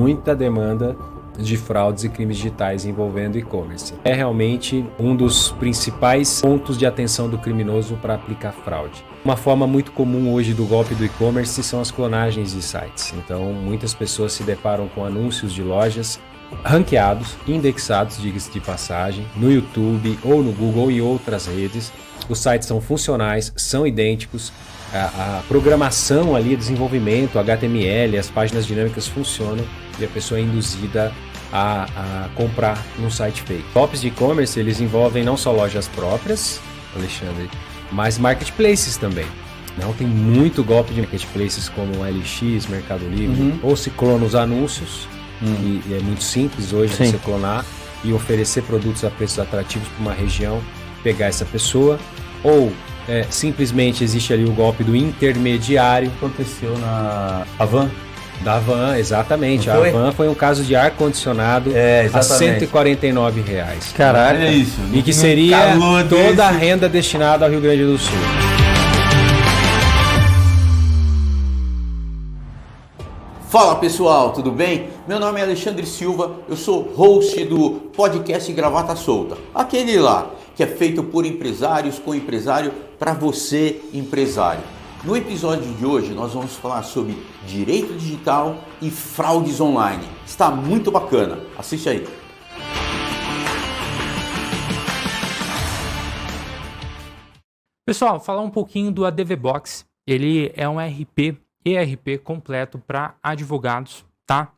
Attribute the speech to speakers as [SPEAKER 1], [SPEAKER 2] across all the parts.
[SPEAKER 1] muita demanda de fraudes e crimes digitais envolvendo e-commerce. É realmente um dos principais pontos de atenção do criminoso para aplicar fraude. Uma forma muito comum hoje do golpe do e-commerce são as clonagens de sites. Então, muitas pessoas se deparam com anúncios de lojas ranqueados, indexados, diga-se de passagem, no YouTube ou no Google e outras redes. Os sites são funcionais, são idênticos, a programação ali, desenvolvimento, HTML, as páginas dinâmicas funcionam e a pessoa é induzida a comprar num site fake. Golpes de e-commerce, eles envolvem não só lojas próprias, Alexandre, mas marketplaces também. Não, tem muito golpe de marketplaces como LX, Mercado Livre, ou se clona os anúncios, e é muito simples hoje você clonar e oferecer produtos a preços atrativos para uma região, pegar essa pessoa, ou simplesmente existe ali o golpe do intermediário.
[SPEAKER 2] Aconteceu na Havan.
[SPEAKER 1] Da Havan, exatamente. A Havan foi um caso de ar-condicionado a R$149.
[SPEAKER 2] Caralho, é isso.
[SPEAKER 1] E que seria toda a renda destinada ao Rio Grande do Sul.
[SPEAKER 3] Fala pessoal, tudo bem? Meu nome é Alexandre Silva, eu sou host do podcast Gravata Solta. Aquele lá que é feito por empresários com empresário para você, empresário. No episódio de hoje nós vamos falar sobre direito digital e fraudes online. Está muito bacana, assiste aí.
[SPEAKER 4] Pessoal, falar um pouquinho do ADV Box. Ele é um ERP completo para advogados, tá?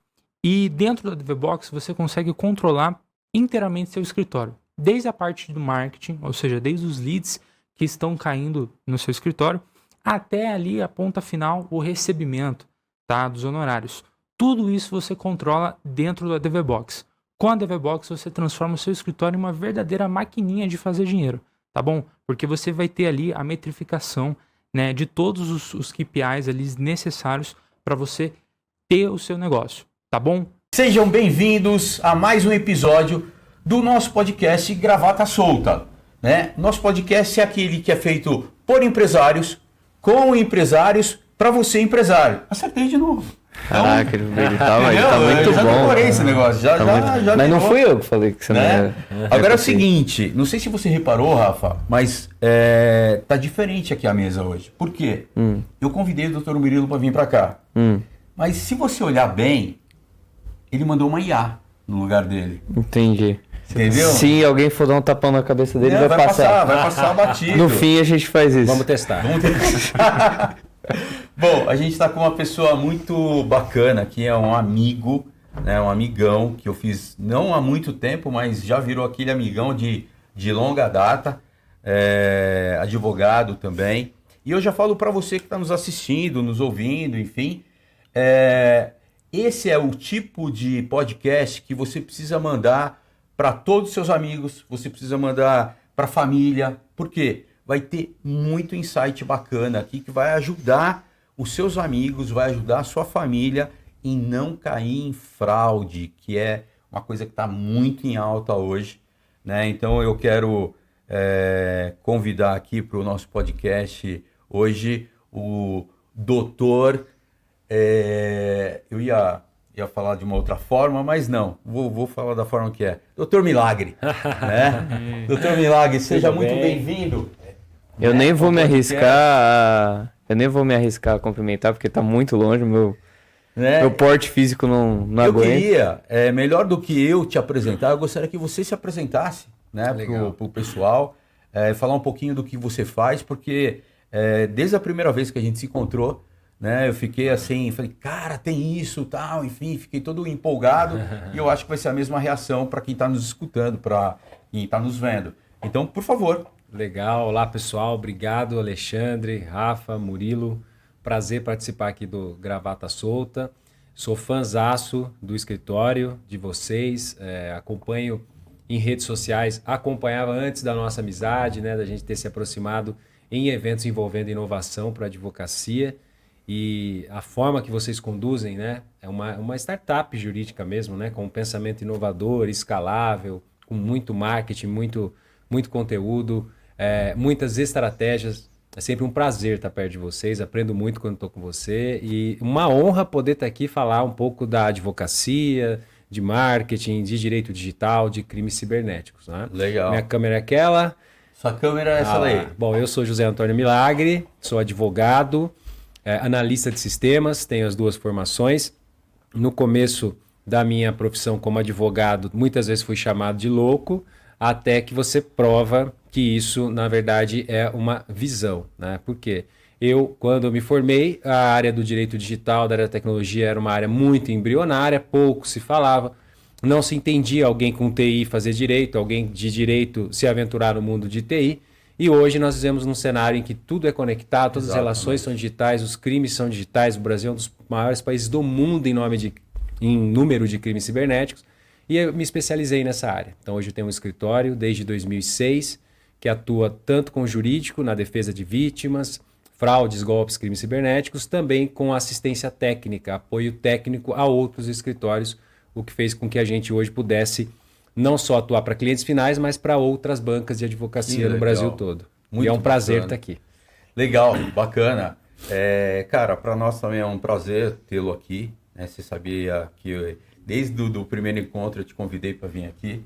[SPEAKER 4] E dentro do ADV Box você consegue controlar inteiramente seu escritório. Desde a parte do marketing, ou seja, desde os leads que estão caindo no seu escritório, até ali a ponta final, o recebimento, tá, dos honorários. Tudo isso você controla dentro do ADV Box. Com a ADV Box você transforma o seu escritório em uma verdadeira maquininha de fazer dinheiro, tá bom? Porque você vai ter ali a metrificação, né, de todos os KPIs ali necessários para você ter o seu negócio, tá bom?
[SPEAKER 2] Sejam bem-vindos a mais um episódio do nosso podcast Gravata Solta, né? Nosso podcast é aquele que é feito por empresários, com empresários, para você empresário. Acertei de novo.
[SPEAKER 5] Caraca, ele tá muito
[SPEAKER 2] já
[SPEAKER 5] bom.
[SPEAKER 2] Já decorei esse negócio.
[SPEAKER 5] Mas não fui eu que falei que você não
[SPEAKER 2] era. Agora é o seguinte, não sei se você reparou, Rafa, mas tá diferente aqui a mesa hoje. Por quê? Eu convidei o Dr. Murilo para vir para cá. Mas se você olhar bem, ele mandou uma IA no lugar dele.
[SPEAKER 5] Entendi.
[SPEAKER 2] Entendeu?
[SPEAKER 5] Se alguém for dar um tapão na cabeça dele, vai
[SPEAKER 2] passar batido.
[SPEAKER 5] No fim a gente faz isso.
[SPEAKER 1] Vamos testar.
[SPEAKER 2] Bom, a gente está com uma pessoa muito bacana, que é um amigo, né, um amigão, que eu fiz não há muito tempo, mas já virou aquele amigão de longa data, advogado também. E eu já falo para você que está nos assistindo, nos ouvindo, enfim, esse é o tipo de podcast que você precisa mandar para todos os seus amigos, você precisa mandar para a família, por quê? Vai ter muito insight bacana aqui que vai ajudar os seus amigos, vai ajudar a sua família em não cair em fraude, que é uma coisa que está muito em alta hoje, né? Então eu quero convidar aqui para o nosso podcast hoje o doutor, eu ia falar de uma outra forma, mas não, vou falar da forma que é. Doutor Milagre, né? Doutor Milagre, seja muito bem-vindo.
[SPEAKER 5] Eu nem vou me arriscar a cumprimentar, porque tá muito longe, meu porte físico não aguenta.
[SPEAKER 2] Eu queria, melhor do que eu te apresentar, eu gostaria que você se apresentasse, né, pro pessoal, falar um pouquinho do que você faz, porque desde a primeira vez que a gente se encontrou, né, eu fiquei assim, falei, cara, tem isso, tal, enfim, fiquei todo empolgado e eu acho que vai ser a mesma reação para quem está nos escutando, para quem está nos vendo. Então, por favor.
[SPEAKER 1] Legal, olá pessoal, obrigado Alexandre, Rafa, Murilo, prazer participar aqui do Gravata Solta. Sou fãzaço do escritório, de vocês, acompanho em redes sociais, acompanhava antes da nossa amizade, né, da gente ter se aproximado em eventos envolvendo inovação para a advocacia. E a forma que vocês conduzem, né, é uma startup jurídica mesmo, né, com um pensamento inovador, escalável, com muito marketing, muito conteúdo, muitas estratégias É sempre um prazer estar perto de vocês, aprendo muito quando estou com você e uma honra poder estar aqui e falar um pouco da advocacia, de marketing, de direito digital, de crimes cibernéticos. Né?
[SPEAKER 2] Legal.
[SPEAKER 1] Minha câmera é aquela.
[SPEAKER 2] Sua câmera é essa daí.
[SPEAKER 1] Bom, eu sou José Antônio Milagre, sou advogado, analista de sistemas, tenho as duas formações. No começo da minha profissão como advogado, muitas vezes fui chamado de louco, até que você prova que isso, na verdade, é uma visão. Né? Por quê? Quando eu me formei, a área do direito digital, da área da tecnologia, era uma área muito embrionária, pouco se falava, não se entendia alguém com TI fazer direito, alguém de direito se aventurar no mundo de TI, e hoje nós vivemos num cenário em que tudo é conectado, todas as relações são digitais, os crimes são digitais, o Brasil é um dos maiores países do mundo em número de crimes cibernéticos, e eu me especializei nessa área. Então hoje eu tenho um escritório desde 2006, que atua tanto com jurídico, na defesa de vítimas, fraudes, golpes, crimes cibernéticos, também com assistência técnica, apoio técnico a outros escritórios, o que fez com que a gente hoje pudesse não só atuar para clientes finais, mas para outras bancas de advocacia no Brasil todo.
[SPEAKER 2] Muito
[SPEAKER 1] e é um prazer
[SPEAKER 2] bacana.
[SPEAKER 1] estar aqui.
[SPEAKER 2] Legal, bacana. Cara, para nós também é um prazer tê-lo aqui. Né? Você sabia que desde o primeiro encontro eu te convidei para vir aqui.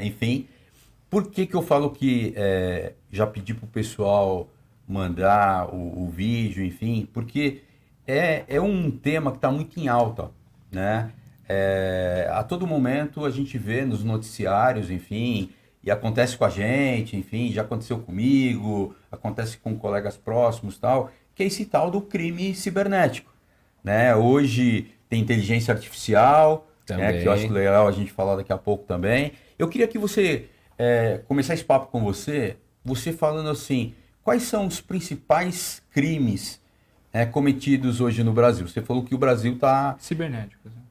[SPEAKER 2] Enfim, por que eu falo que já pedi para o pessoal mandar o vídeo, enfim, porque é um tema que está muito em alta, né? A todo momento a gente vê nos noticiários, enfim, e acontece com a gente, enfim, já aconteceu comigo, acontece com colegas próximos, tal, que é esse tal do crime cibernético, né? Hoje tem inteligência artificial, né, que eu acho legal a gente falar daqui a pouco também. Eu queria que você começar esse papo com você falando assim, quais são os principais crimes cometidos hoje no Brasil? Você falou que o Brasil está...
[SPEAKER 4] Cibernéticos. Né?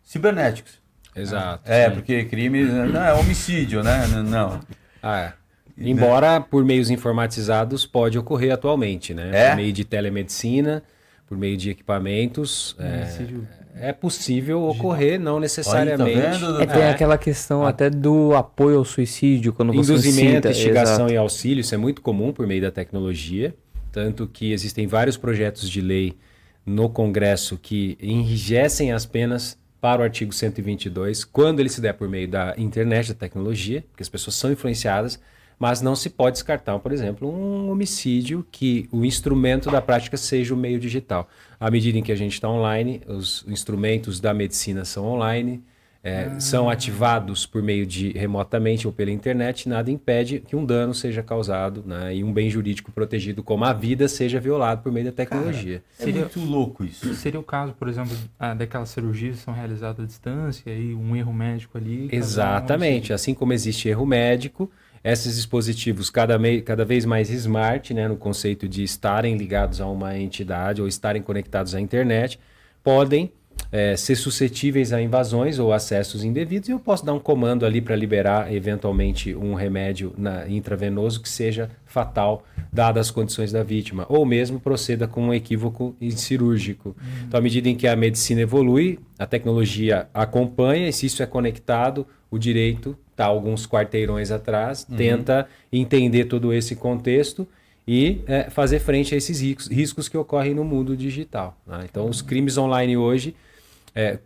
[SPEAKER 1] Cibernéticos. Exato.
[SPEAKER 2] Porque crime não é homicídio, né? Não.
[SPEAKER 1] Embora por meios informatizados pode ocorrer atualmente, né? Por meio de telemedicina, por meio de equipamentos, é possível ocorrer, não necessariamente.
[SPEAKER 2] Olha, tá vendo?
[SPEAKER 5] Tem aquela questão até do apoio ao suicídio, quando você
[SPEAKER 1] induzimento, instigação
[SPEAKER 5] exato.
[SPEAKER 1] e auxílio, isso é muito comum por meio da tecnologia, tanto que existem vários projetos de lei no Congresso que enrijecem as penas para o artigo 122, quando ele se der por meio da internet, da tecnologia, porque as pessoas são influenciadas, mas não se pode descartar, por exemplo, um homicídio que o instrumento da prática seja o meio digital. À medida em que a gente está online, os instrumentos da medicina são online, são ativados por meio de remotamente ou pela internet, nada impede que um dano seja causado, né, e um bem jurídico protegido como a vida seja violado por meio da tecnologia.
[SPEAKER 2] Cara, muito louco isso.
[SPEAKER 4] Seria o caso, por exemplo, daquelas cirurgias que são realizadas à distância e um erro médico ali.
[SPEAKER 1] Exatamente, assim como existe erro médico, esses dispositivos cada vez mais smart, né, no conceito de estarem ligados a uma entidade ou estarem conectados à internet, podem ser suscetíveis a invasões ou acessos indevidos, e eu posso dar um comando ali para liberar eventualmente um remédio intravenoso que seja fatal, dadas as condições da vítima, ou mesmo proceda com um equívoco cirúrgico. Então, à medida em que a medicina evolui, a tecnologia acompanha, e se isso é conectado, o direito está alguns quarteirões atrás, tenta entender todo esse contexto e fazer frente a esses riscos que ocorrem no mundo digital. Né? Então, os crimes online hoje,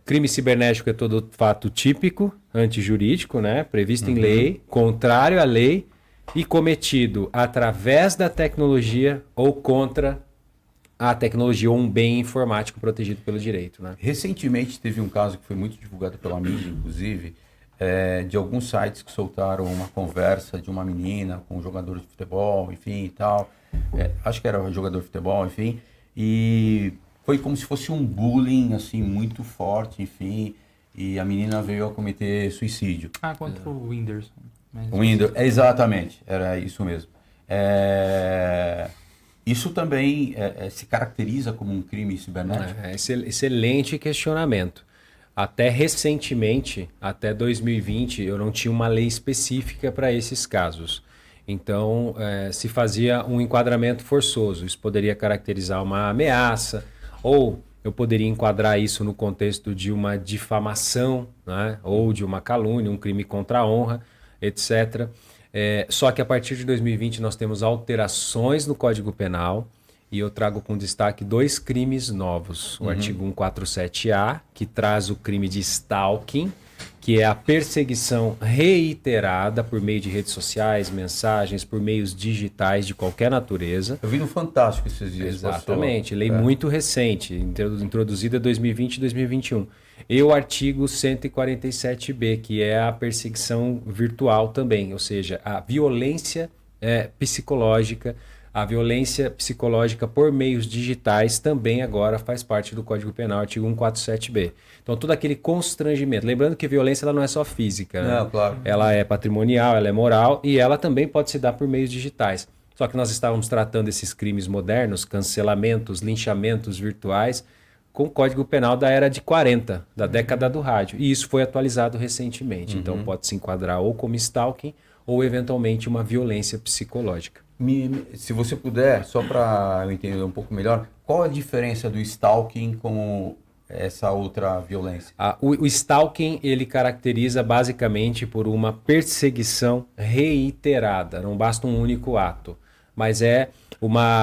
[SPEAKER 1] crime cibernético é todo fato típico, antijurídico, né? Previsto em lei, contrário à lei e cometido através da tecnologia ou contra a tecnologia ou um bem informático protegido pelo direito. Né?
[SPEAKER 2] Recentemente teve um caso que foi muito divulgado pela mídia, inclusive, de alguns sites que soltaram uma conversa de uma menina com um jogador de futebol, enfim e tal. Acho que era um jogador de futebol, enfim. E foi como se fosse um bullying, assim, muito forte, enfim. E a menina veio a cometer suicídio.
[SPEAKER 4] Contra o Whindersson.
[SPEAKER 2] Exatamente, era isso mesmo. Isso também se caracteriza como um crime cibernético?
[SPEAKER 1] Excelente questionamento. Até recentemente, até 2020, eu não tinha uma lei específica para esses casos. Então, se fazia um enquadramento forçoso. Isso poderia caracterizar uma ameaça, ou eu poderia enquadrar isso no contexto de uma difamação, né? Ou de uma calúnia, um crime contra a honra, etc. Só que a partir de 2020 nós temos alterações no Código Penal e eu trago com destaque 2 crimes novos. O artigo 147A, que traz o crime de stalking, que é a perseguição reiterada por meio de redes sociais, mensagens, por meios digitais de qualquer natureza.
[SPEAKER 2] Eu vi no Fantástico esses dias.
[SPEAKER 1] Exatamente, lei muito recente, introduzida em 2020 e 2021. E o artigo 147B, que é a perseguição virtual também, ou seja, a violência psicológica. A violência psicológica por meios digitais também agora faz parte do Código Penal, artigo 147B. Então, todo aquele constrangimento. Lembrando que violência ela não é só física, né?
[SPEAKER 2] Não, claro.
[SPEAKER 1] Ela é patrimonial, ela é moral e ela também pode se dar por meios digitais. Só que nós estávamos tratando esses crimes modernos, cancelamentos, linchamentos virtuais, com o Código Penal da era de 40, da década do rádio. E isso foi atualizado recentemente. Então, pode se enquadrar ou como stalking ou, eventualmente, uma violência psicológica.
[SPEAKER 2] Se você puder, só para eu entender um pouco melhor, qual a diferença do stalking com essa outra violência?
[SPEAKER 1] O stalking, ele caracteriza basicamente por uma perseguição reiterada, não basta um único ato. Mas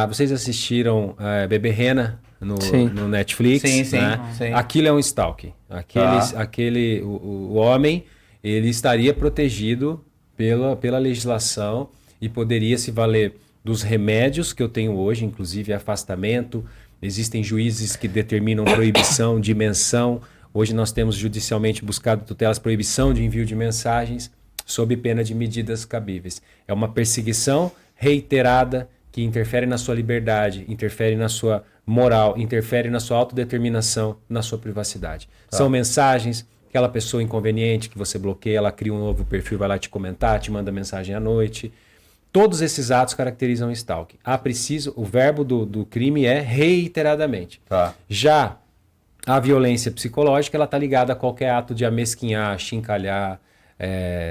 [SPEAKER 1] vocês assistiram Bebê Rena no Netflix?
[SPEAKER 2] Sim.
[SPEAKER 1] Aquilo é um stalking. O homem, ele estaria protegido pela legislação e poderia se valer dos remédios que eu tenho hoje, inclusive afastamento. Existem juízes que determinam proibição de menção. Hoje nós temos judicialmente buscado tutelas, proibição de envio de mensagens, sob pena de medidas cabíveis. É uma perseguição reiterada que interfere na sua liberdade, interfere na sua moral, interfere na sua autodeterminação, na sua privacidade. São mensagens, aquela pessoa inconveniente que você bloqueia, ela cria um novo perfil, vai lá te comentar, te manda mensagem à noite. Todos esses atos caracterizam stalking. O verbo do crime é reiteradamente. Já a violência psicológica, ela está ligada a qualquer ato de amesquinhar, achincalhar,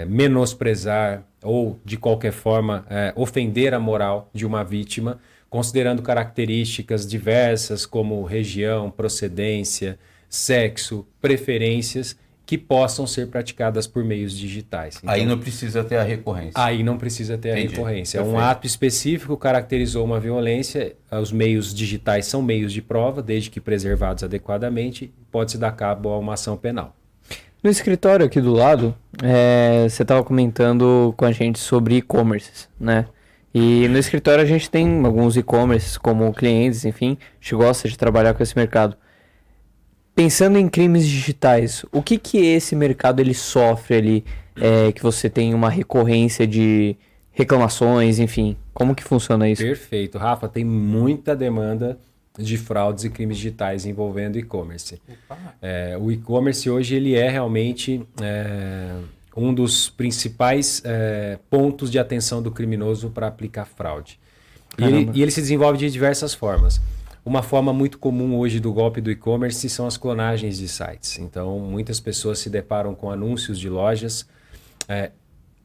[SPEAKER 1] menosprezar ou, de qualquer forma, ofender a moral de uma vítima, considerando características diversas como região, procedência, sexo, preferências, que possam ser praticadas por meios digitais. Então,
[SPEAKER 2] aí não precisa ter a recorrência.
[SPEAKER 1] Aí não precisa ter a recorrência.
[SPEAKER 2] Perfeito.
[SPEAKER 1] Um ato específico caracterizou uma violência, os meios digitais são meios de prova, desde que preservados adequadamente, pode-se dar cabo a uma ação penal.
[SPEAKER 5] No escritório aqui do lado, você estava comentando com a gente sobre e-commerce, né? E no escritório a gente tem alguns e-commerces como clientes, enfim, a gente gosta de trabalhar com esse mercado. Pensando em crimes digitais, o que esse mercado ele sofre ali, que você tem uma recorrência de reclamações, enfim, como que funciona isso?
[SPEAKER 1] Perfeito, Rafa, tem muita demanda de fraudes e crimes digitais envolvendo e-commerce. O e-commerce hoje ele é realmente um dos principais pontos de atenção do criminoso para aplicar fraude. E ele se desenvolve de diversas formas. Uma forma muito comum hoje do golpe do e-commerce são as clonagens de sites. Então, muitas pessoas se deparam com anúncios de lojas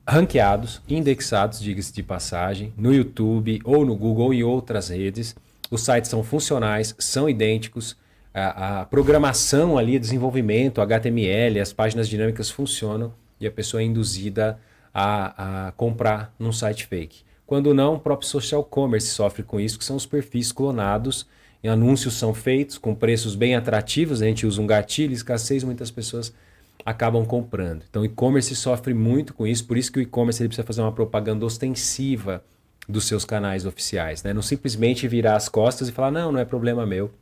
[SPEAKER 1] ranqueados, indexados, diga-se de passagem, no YouTube ou no Google e outras redes. Os sites são funcionais, são idênticos, a programação ali, desenvolvimento, HTML, as páginas dinâmicas funcionam e a pessoa é induzida a comprar num site fake. Quando não, o próprio social commerce sofre com isso, que são os perfis clonados. E anúncios são feitos com preços bem atrativos, a gente usa um gatilho, escassez, muitas pessoas acabam comprando. Então o e-commerce sofre muito com isso, por isso que o e-commerce ele precisa fazer uma propaganda ostensiva dos seus canais oficiais, né? Não simplesmente virar as costas e falar, não é problema meu.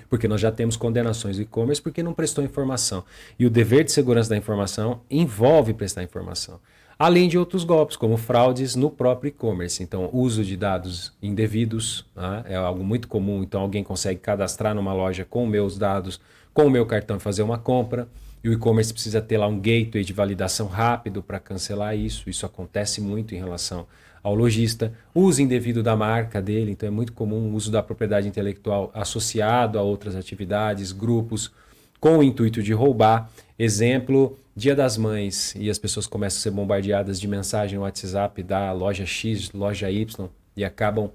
[SPEAKER 1] Porque nós já temos condenações do e-commerce porque não prestou informação. E o dever de segurança da informação envolve prestar informação. Além de outros golpes, como fraudes no próprio e-commerce. Então, uso de dados indevidos, né? É algo muito comum. Então, alguém consegue cadastrar numa loja com meus dados, com o meu cartão e fazer uma compra. E o e-commerce precisa ter lá um gateway de validação rápido para cancelar isso. Isso acontece muito em relação ao lojista. Uso indevido da marca dele. Então, é muito comum o uso da propriedade intelectual associado a outras atividades, grupos, com o intuito de roubar. Exemplo, Dia das Mães, e as pessoas começam a ser bombardeadas de mensagem no WhatsApp da loja X, loja Y, e acabam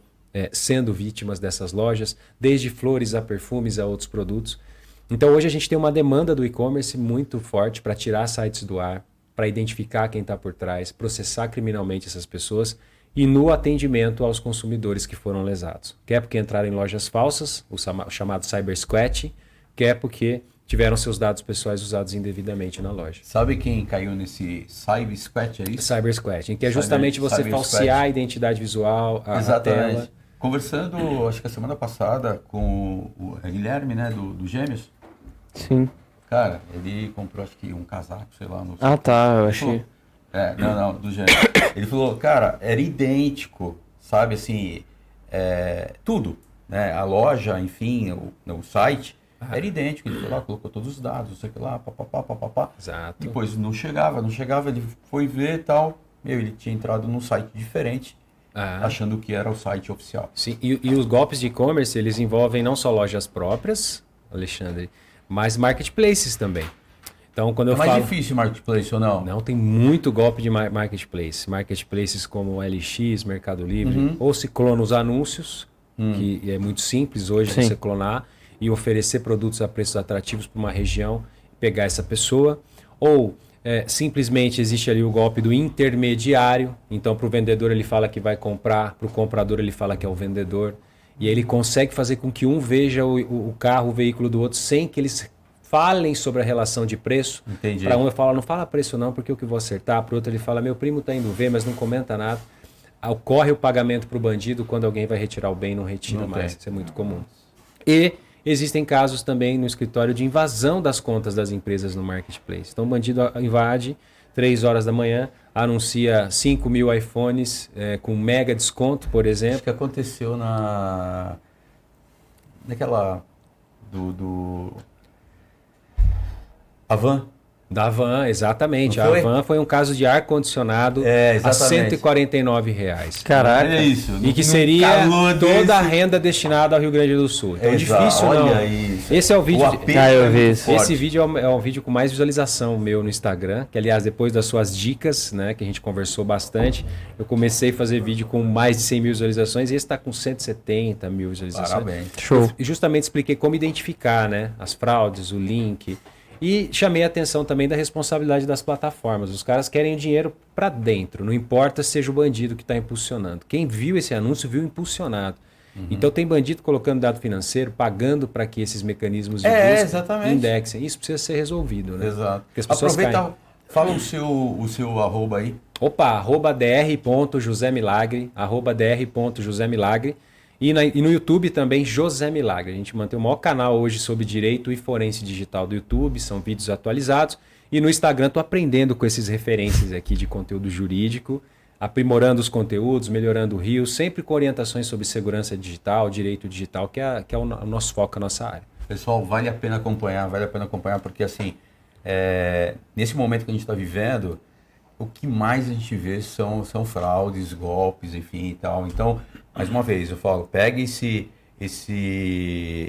[SPEAKER 1] sendo vítimas dessas lojas, desde flores a perfumes a outros produtos. Então hoje a gente tem uma demanda do e-commerce muito forte para tirar sites do ar, para identificar quem está por trás, processar criminalmente essas pessoas e no atendimento aos consumidores que foram lesados. Quer porque entraram em lojas falsas, o chamado cyber squat, quer porque tiveram seus dados pessoais usados indevidamente na loja.
[SPEAKER 2] Sabe quem caiu nesse cyber squat, é isso?
[SPEAKER 1] Cyber squatting, que é justamente você falsear a identidade visual, a tela.
[SPEAKER 2] Conversando, acho que a semana passada, com o Guilherme, né, do Gêmeos.
[SPEAKER 5] Sim.
[SPEAKER 2] Cara, ele comprou, acho que um casaco, sei lá. No
[SPEAKER 5] Ah, tá, eu achei.
[SPEAKER 2] Não, do Gêmeos. Ele falou, cara, era idêntico, sabe, assim, tudo, né, a loja, enfim, o site, era idêntico. Ele foi lá, colocou todos os dados, não sei o que lá, papapá.
[SPEAKER 1] Exato.
[SPEAKER 2] Depois não chegava, ele foi ver e tal, ele tinha entrado num site diferente, achando que era o site oficial.
[SPEAKER 1] Sim, e os golpes de e-commerce, eles envolvem não só lojas próprias, Alexandre, mas marketplaces também. Então, quando eu falo...
[SPEAKER 2] É mais difícil marketplace ou não?
[SPEAKER 1] Não, tem muito golpe de marketplace. Marketplaces como o LX, Mercado Livre, ou se clona os anúncios, que é muito simples hoje você clonar e oferecer produtos a preços atrativos para uma região, pegar essa pessoa, ou simplesmente existe ali o golpe do intermediário. Então, para o vendedor ele fala que vai comprar, para o comprador ele fala que é o vendedor, e aí ele consegue fazer com que um veja o carro, o veículo do outro, sem que eles falem sobre a relação de preço.
[SPEAKER 2] Entendi.
[SPEAKER 1] Para um eu falo, não fala preço não, porque eu que vou acertar. Para o outro ele fala, meu primo está indo ver, mas não comenta nada. Ocorre o pagamento para o bandido quando alguém vai retirar o bem, não retira mais. Isso é muito comum. E existem casos também no escritório de invasão das contas das empresas no marketplace. Então o bandido invade, 3 horas da manhã, anuncia 5.000 iPhones com mega desconto, por exemplo.
[SPEAKER 2] Acho que aconteceu naquela Havan.
[SPEAKER 1] Da Havan, exatamente.
[SPEAKER 2] Não
[SPEAKER 1] A
[SPEAKER 2] foi?
[SPEAKER 1] Havan foi um caso de ar-condicionado a
[SPEAKER 2] exatamente.
[SPEAKER 1] R$149.
[SPEAKER 5] Caraca.
[SPEAKER 2] É isso.
[SPEAKER 1] E que
[SPEAKER 2] num
[SPEAKER 1] seria
[SPEAKER 2] calor
[SPEAKER 1] toda a
[SPEAKER 2] desse.
[SPEAKER 1] renda destinada ao Rio Grande do Sul. Então,
[SPEAKER 2] Exato.
[SPEAKER 1] difícil
[SPEAKER 2] Olha
[SPEAKER 1] não.
[SPEAKER 2] isso.
[SPEAKER 1] Esse é o vídeo.
[SPEAKER 2] apelo
[SPEAKER 5] eu
[SPEAKER 2] é
[SPEAKER 5] vi
[SPEAKER 2] muito
[SPEAKER 5] isso.
[SPEAKER 2] forte.
[SPEAKER 1] Esse vídeo é um vídeo com mais visualização meu no Instagram, que aliás, depois das suas dicas, né, que a gente conversou bastante, eu comecei a fazer vídeo com mais de 100 mil visualizações e esse está com 170 mil visualizações.
[SPEAKER 2] Parabéns.
[SPEAKER 5] Show.
[SPEAKER 1] E justamente expliquei como identificar, né, as fraudes, o link. E chamei a atenção também da responsabilidade das plataformas. Os caras querem o dinheiro para dentro, não importa seja o bandido que está impulsionando. Quem viu esse anúncio viu impulsionado. Então tem bandido colocando dado financeiro, pagando para que esses mecanismos de busca
[SPEAKER 2] exatamente.
[SPEAKER 1] indexem. Isso precisa ser resolvido, né?
[SPEAKER 2] Exato.
[SPEAKER 1] Porque as pessoas
[SPEAKER 2] Aproveita,
[SPEAKER 1] caem.
[SPEAKER 2] fala o seu arroba aí.
[SPEAKER 1] Opa, @dr.josemilagre, @dr.josemilagre. E no YouTube também, José Milagre. A gente mantém o maior canal hoje sobre direito e forense digital do YouTube, são vídeos atualizados. E no Instagram estou aprendendo com esses referências aqui de conteúdo jurídico, aprimorando os conteúdos, melhorando o Rio, sempre com orientações sobre segurança digital, direito digital, que é o nosso foco, a nossa área.
[SPEAKER 2] Pessoal, vale a pena acompanhar, porque assim, nesse momento que a gente está vivendo, o que mais a gente vê são fraudes, golpes, enfim e tal. Então, mais uma vez, eu falo, pega esse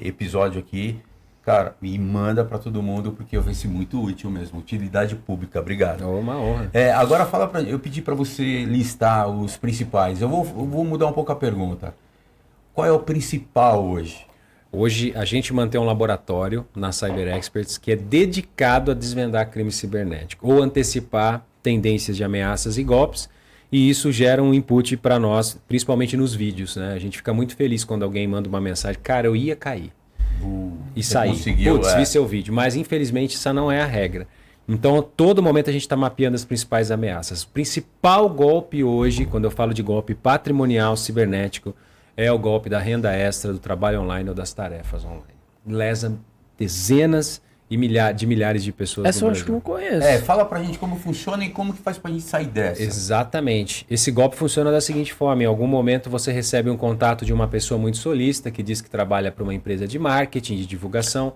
[SPEAKER 2] episódio aqui, cara, e manda para todo mundo, porque vai ser muito útil mesmo. Utilidade pública, obrigado.
[SPEAKER 1] É uma honra.
[SPEAKER 2] Agora eu pedi para você listar os principais. Eu vou mudar um pouco a pergunta. Qual é o principal hoje?
[SPEAKER 1] Hoje a gente mantém um laboratório na Cyber Experts que é dedicado a desvendar crime cibernético ou antecipar tendências de ameaças e golpes, e isso gera um input para nós, principalmente nos vídeos, né? A gente fica muito feliz quando alguém manda uma mensagem, cara, eu ia cair e sair. Putz, vi seu vídeo, mas infelizmente essa não é a regra. Então, a todo momento a gente está mapeando as principais ameaças. O principal golpe hoje, quando eu falo de golpe patrimonial cibernético, é o golpe da renda extra, do trabalho online ou das tarefas online. Lesa dezenas de milhares de pessoas
[SPEAKER 5] Essa
[SPEAKER 1] no
[SPEAKER 5] eu acho que eu
[SPEAKER 1] Brasil.
[SPEAKER 5] não conheço.
[SPEAKER 2] Fala pra gente como funciona e como que faz pra gente sair dessa.
[SPEAKER 1] Exatamente. Esse golpe funciona da seguinte forma: em algum momento você recebe um contato de uma pessoa muito solícita que diz que trabalha para uma empresa de marketing, de divulgação.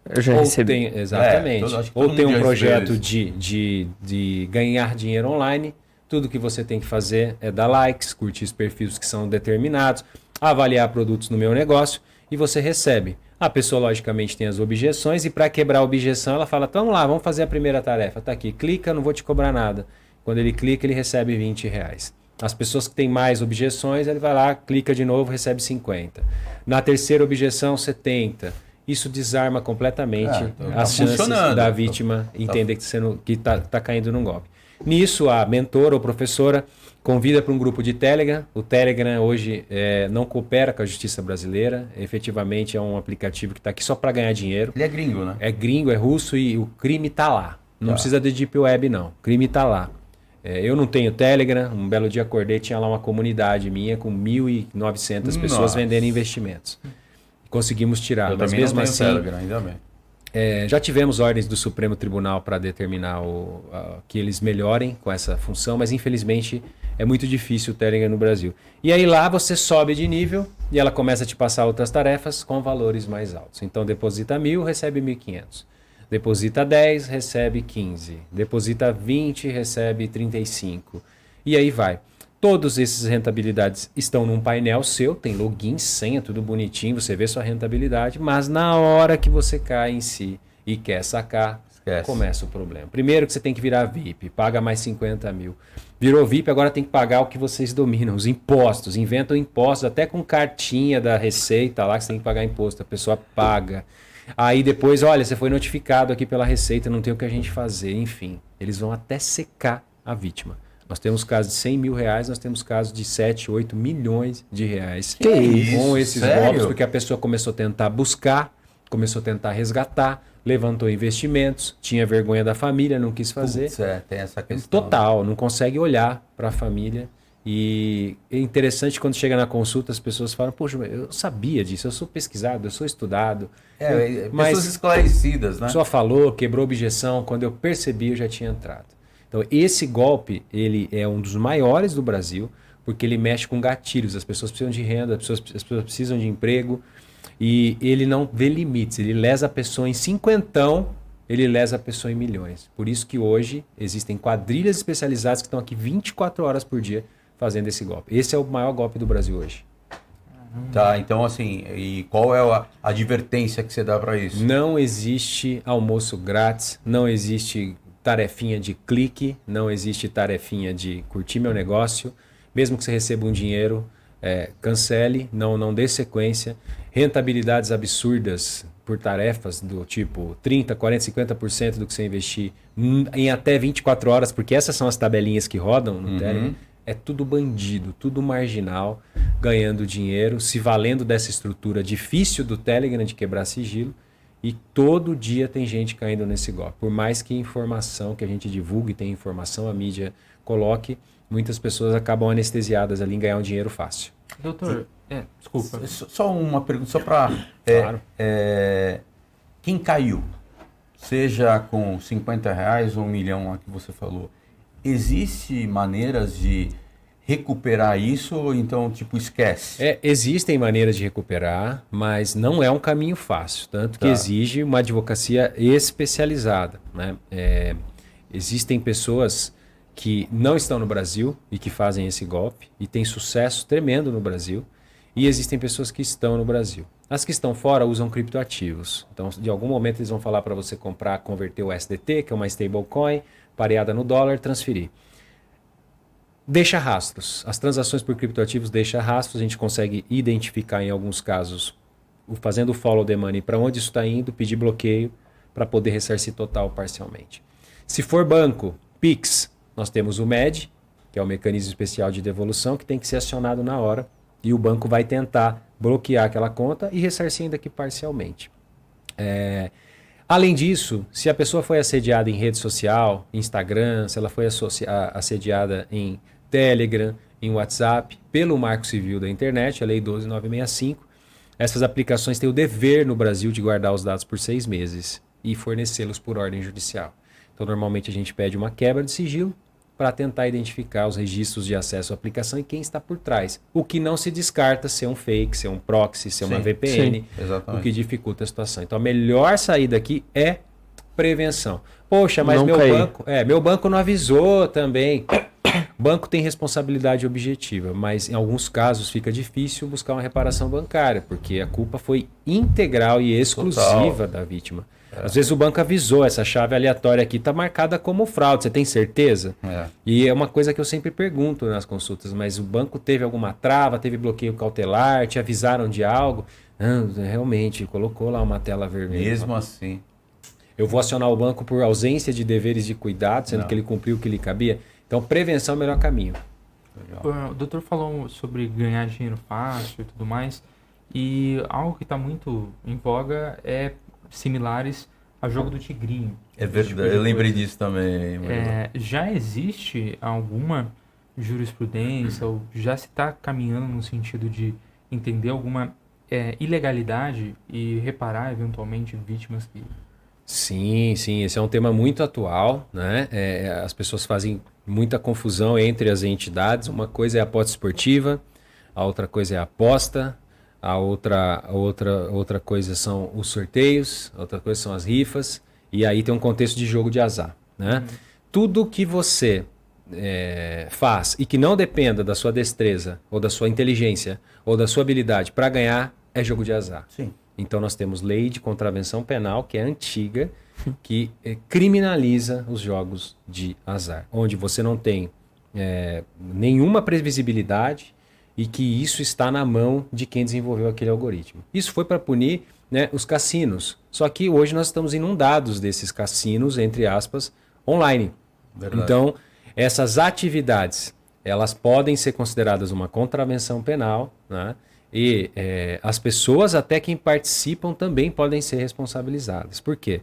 [SPEAKER 5] Eu já recebi.
[SPEAKER 1] Exatamente.
[SPEAKER 2] Acho que
[SPEAKER 1] Ou
[SPEAKER 2] todo
[SPEAKER 1] tem
[SPEAKER 2] mundo
[SPEAKER 1] um
[SPEAKER 2] já
[SPEAKER 1] projeto
[SPEAKER 2] recebeu
[SPEAKER 1] de ganhar dinheiro online. Tudo que você tem que fazer é dar likes, curtir os perfis que são determinados, avaliar produtos no meu negócio e você recebe. A pessoa, logicamente, tem as objeções e para quebrar a objeção, ela fala, vamos lá, vamos fazer a primeira tarefa. Tá aqui, clica, não vou te cobrar nada. Quando ele clica, ele recebe R$20. As pessoas que têm mais objeções, ele vai lá, clica de novo, recebe 50. Na terceira objeção, 70. Isso desarma completamente
[SPEAKER 2] Então tá
[SPEAKER 1] as chances
[SPEAKER 2] funcionando.
[SPEAKER 1] da vítima entender que está caindo num golpe. Nisso, a mentora ou professora convida para um grupo de Telegram. O Telegram hoje não coopera com a justiça brasileira. Efetivamente é um aplicativo que está aqui só para ganhar dinheiro.
[SPEAKER 2] Ele é gringo, né?
[SPEAKER 1] É gringo, é russo e o crime está lá. Não precisa de Deep Web, não. O crime está lá. Eu não tenho Telegram. Um belo dia acordei, tinha lá uma comunidade minha com 1.900 pessoas vendendo investimentos. Conseguimos tirar.
[SPEAKER 2] Eu
[SPEAKER 1] Mas
[SPEAKER 2] também
[SPEAKER 1] mesmo
[SPEAKER 2] não tenho
[SPEAKER 1] assim,
[SPEAKER 2] Telegram, ainda bem.
[SPEAKER 1] já tivemos ordens do Supremo Tribunal para determinar que eles melhorem com essa função, mas infelizmente é muito difícil o Telegram no Brasil. E aí lá você sobe de nível e ela começa a te passar outras tarefas com valores mais altos. Então deposita 1.000, recebe 1.500. Deposita 10, recebe 15. Deposita 20, recebe 35. E aí vai. Todas essas rentabilidades estão num painel seu, tem login, senha, tudo bonitinho, você vê sua rentabilidade, mas na hora que você cai em si e quer sacar, começa o problema. Primeiro que você tem que virar VIP, paga mais 50 mil. Virou VIP, agora tem que pagar o que vocês dominam, os impostos. Inventam impostos, até com cartinha da Receita lá, que você tem que pagar imposto, a pessoa paga. Aí depois, olha, você foi notificado aqui pela Receita, não tem o que a gente fazer. Enfim, eles vão até secar a vítima. Nós temos casos de 100 mil reais, nós temos casos de 7, 8 milhões de reais.
[SPEAKER 2] Que isso?
[SPEAKER 1] Com esses
[SPEAKER 2] Sério?
[SPEAKER 1] golpes, porque a pessoa começou a tentar buscar, começou a tentar resgatar, levantou investimentos, tinha vergonha da família, não quis fazer.
[SPEAKER 2] Putz, tem essa questão.
[SPEAKER 1] Total, não consegue olhar para a família. E é interessante quando chega na consulta, as pessoas falam, poxa, eu sabia disso, eu sou pesquisado, eu sou estudado. Mas
[SPEAKER 2] pessoas esclarecidas, né?
[SPEAKER 1] a pessoa falou, quebrou objeção, quando eu percebi eu já tinha entrado. Então esse golpe, ele é um dos maiores do Brasil, porque ele mexe com gatilhos, as pessoas precisam de renda, as pessoas precisam de emprego, e ele não vê limites, ele lesa a pessoa em cinquentão, ele lesa a pessoa em milhões. Por isso que hoje existem quadrilhas especializadas que estão aqui 24 horas por dia fazendo esse golpe. Esse é o maior golpe do Brasil hoje.
[SPEAKER 2] Tá, então assim, e qual é a advertência que você dá para isso?
[SPEAKER 1] Não existe almoço grátis, não existe tarefinha de clique, não existe tarefinha de curtir meu negócio. Mesmo que você receba um dinheiro, cancele, não dê sequência. Rentabilidades absurdas por tarefas do tipo 30%, 40%, 50% do que você investir em até 24 horas, porque essas são as tabelinhas que rodam no Telegram. É tudo bandido, tudo marginal, ganhando dinheiro, se valendo dessa estrutura difícil do Telegram de quebrar sigilo. E todo dia tem gente caindo nesse golpe. Por mais que informação que a gente divulgue, tem informação, a mídia coloque, muitas pessoas acabam anestesiadas ali em ganhar um dinheiro fácil.
[SPEAKER 4] Doutor, desculpa.
[SPEAKER 2] Só uma pergunta, só para...
[SPEAKER 1] Claro.
[SPEAKER 2] Quem caiu, seja com 50 reais ou 1 milhão, a que você falou, existe maneiras de recuperar isso ou então, tipo, esquece?
[SPEAKER 1] Existem maneiras de recuperar, mas não é um caminho fácil. Tanto que exige uma advocacia especializada, né? Existem pessoas que não estão no Brasil e que fazem esse golpe e têm sucesso tremendo no Brasil. E existem pessoas que estão no Brasil. As que estão fora usam criptoativos. Então, de algum momento, eles vão falar para você comprar, converter o SDT, que é uma stablecoin, pareada no dólar, transferir. Deixa rastros. As transações por criptoativos deixam rastros. A gente consegue identificar, em alguns casos, fazendo o follow the money, para onde isso está indo, pedir bloqueio para poder ressarcir total ou parcialmente. Se for banco, Pix, nós temos o MED, que é o mecanismo especial de devolução, que tem que ser acionado na hora. E o banco vai tentar bloquear aquela conta e ressarcir ainda que parcialmente. Além disso, se a pessoa foi assediada em rede social, Instagram, se ela foi assediada em Telegram, em WhatsApp, pelo Marco Civil da Internet, a Lei 12.965, essas aplicações têm o dever no Brasil de guardar os dados por 6 meses e fornecê-los por ordem judicial. Então, normalmente a gente pede uma quebra de sigilo para tentar identificar os registros de acesso à aplicação e quem está por trás. O que não se descarta ser um fake, ser um proxy, ser uma VPN, o que dificulta a situação. Então a melhor saída aqui é prevenção. Poxa, mas meu banco não avisou também. O banco tem responsabilidade objetiva, mas em alguns casos fica difícil buscar uma reparação bancária, porque a culpa foi integral e exclusiva da vítima. Às vezes o banco avisou, essa chave aleatória aqui está marcada como fraude, você tem certeza? E é uma coisa que eu sempre pergunto nas consultas, mas o banco teve alguma trava, teve bloqueio cautelar, te avisaram de algo? Não, realmente, colocou lá uma tela vermelha.
[SPEAKER 2] Mesmo assim.
[SPEAKER 1] eu vou acionar o banco por ausência de deveres de cuidado, sendo
[SPEAKER 2] Não.
[SPEAKER 1] que ele cumpriu o que lhe cabia. Então, prevenção é o melhor caminho.
[SPEAKER 2] Legal.
[SPEAKER 4] O doutor falou sobre ganhar dinheiro fácil e tudo mais, e algo que está muito em voga é similares ao jogo do tigrinho.
[SPEAKER 2] É
[SPEAKER 4] Esse
[SPEAKER 2] verdade,
[SPEAKER 4] tipo de
[SPEAKER 2] eu lembrei
[SPEAKER 4] coisa.
[SPEAKER 2] disso também. Murilo.
[SPEAKER 4] Já existe alguma jurisprudência, ou já se está caminhando no sentido de entender alguma ilegalidade e reparar eventualmente vítimas que...
[SPEAKER 1] Sim, sim, esse é um tema muito atual, né? As pessoas fazem muita confusão entre as entidades. Uma coisa é a aposta esportiva, a outra coisa é a aposta, a outra coisa são os sorteios, a outra coisa são as rifas, e aí tem um contexto de jogo de azar, né? Tudo que você faz e que não dependa da sua destreza, ou da sua inteligência, ou da sua habilidade para ganhar, é jogo de azar.
[SPEAKER 2] Sim.
[SPEAKER 1] Então nós temos lei de contravenção penal, que é antiga, que criminaliza os jogos de azar, onde você não tem nenhuma previsibilidade e que isso está na mão de quem desenvolveu aquele algoritmo. Isso foi para punir, né, os cassinos. Só que hoje nós estamos inundados desses cassinos, entre aspas, online.
[SPEAKER 2] Verdade.
[SPEAKER 1] Então, essas atividades, elas podem ser consideradas uma contravenção penal, né? E as pessoas, até quem participam, também podem ser responsabilizadas. Por quê?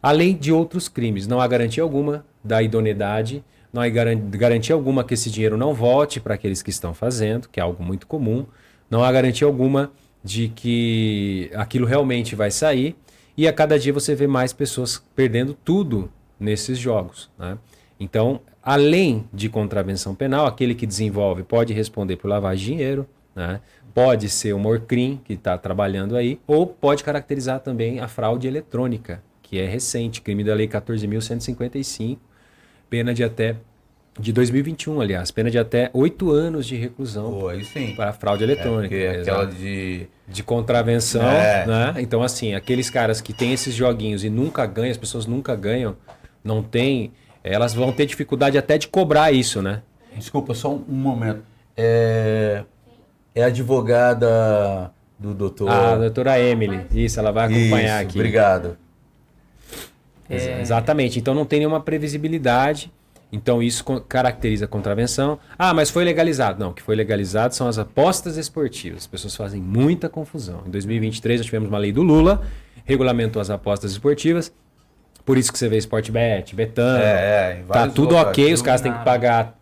[SPEAKER 1] Além de outros crimes, não há garantia alguma da idoneidade, não há garantia alguma que esse dinheiro não volte para aqueles que estão fazendo, que é algo muito comum, não há garantia alguma de que aquilo realmente vai sair, e a cada dia você vê mais pessoas perdendo tudo nesses jogos, né? Então, além de contravenção penal, aquele que desenvolve pode responder por lavagem de dinheiro, né? Pode ser o Morcrim, que está trabalhando aí, ou pode caracterizar também a fraude eletrônica, que é recente, crime da Lei 14.155, pena de 2021, aliás, pena de até 8 anos de reclusão
[SPEAKER 2] Pô, aí sim.
[SPEAKER 1] para fraude eletrônica.
[SPEAKER 2] Porque aquela
[SPEAKER 1] exato.
[SPEAKER 2] de...
[SPEAKER 1] contravenção,
[SPEAKER 2] É.
[SPEAKER 1] né? Então, assim, aqueles caras que têm esses joguinhos e nunca ganham, as pessoas nunca ganham, não tem, elas vão ter dificuldade até de cobrar isso, né?
[SPEAKER 2] Desculpa, só um momento. É a advogada do doutor...
[SPEAKER 1] A doutora Emily, isso, ela vai acompanhar
[SPEAKER 2] Isso,
[SPEAKER 1] aqui.
[SPEAKER 2] obrigado.
[SPEAKER 1] Exatamente, então não tem nenhuma previsibilidade, então isso caracteriza a contravenção. Ah, mas foi legalizado. Não, o que foi legalizado são as apostas esportivas. As pessoas fazem muita confusão. Em 2023 nós tivemos uma lei do Lula, regulamentou as apostas esportivas, por isso que você vê Sportbet, Betano,
[SPEAKER 2] em
[SPEAKER 1] tá
[SPEAKER 2] vários
[SPEAKER 1] tudo
[SPEAKER 2] locais.
[SPEAKER 1] ok, os caras têm que pagar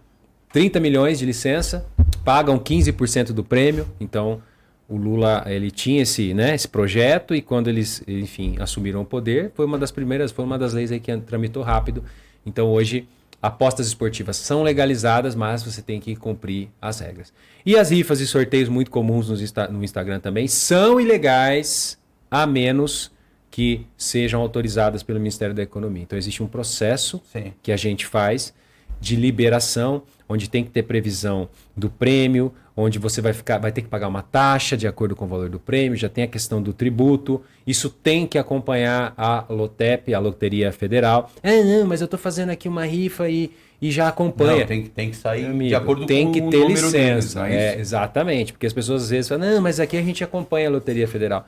[SPEAKER 1] 30 milhões de licença, pagam 15% do prêmio, então o Lula, ele tinha esse projeto, e quando eles, enfim, assumiram o poder, foi uma das leis aí que tramitou rápido. Então hoje apostas esportivas são legalizadas, mas você tem que cumprir as regras. E as rifas e sorteios muito comuns no Instagram também são ilegais, a menos que sejam autorizadas pelo Ministério da Economia. Então existe um processo
[SPEAKER 2] Sim.
[SPEAKER 1] que a gente faz de liberação, onde tem que ter previsão do prêmio, onde você vai ter que pagar uma taxa de acordo com o valor do prêmio, já tem a questão do tributo, isso tem que acompanhar a LOTEP, a Loteria Federal. Não, mas eu estou fazendo aqui uma rifa e já acompanha.
[SPEAKER 2] Não, tem que sair
[SPEAKER 1] Amigo,
[SPEAKER 2] de acordo
[SPEAKER 1] tem
[SPEAKER 2] com
[SPEAKER 1] que
[SPEAKER 2] o
[SPEAKER 1] ter
[SPEAKER 2] número deles,
[SPEAKER 1] licença.
[SPEAKER 2] não é isso?
[SPEAKER 1] Exatamente, porque as pessoas às vezes falam, não, mas aqui a gente acompanha a Loteria Federal.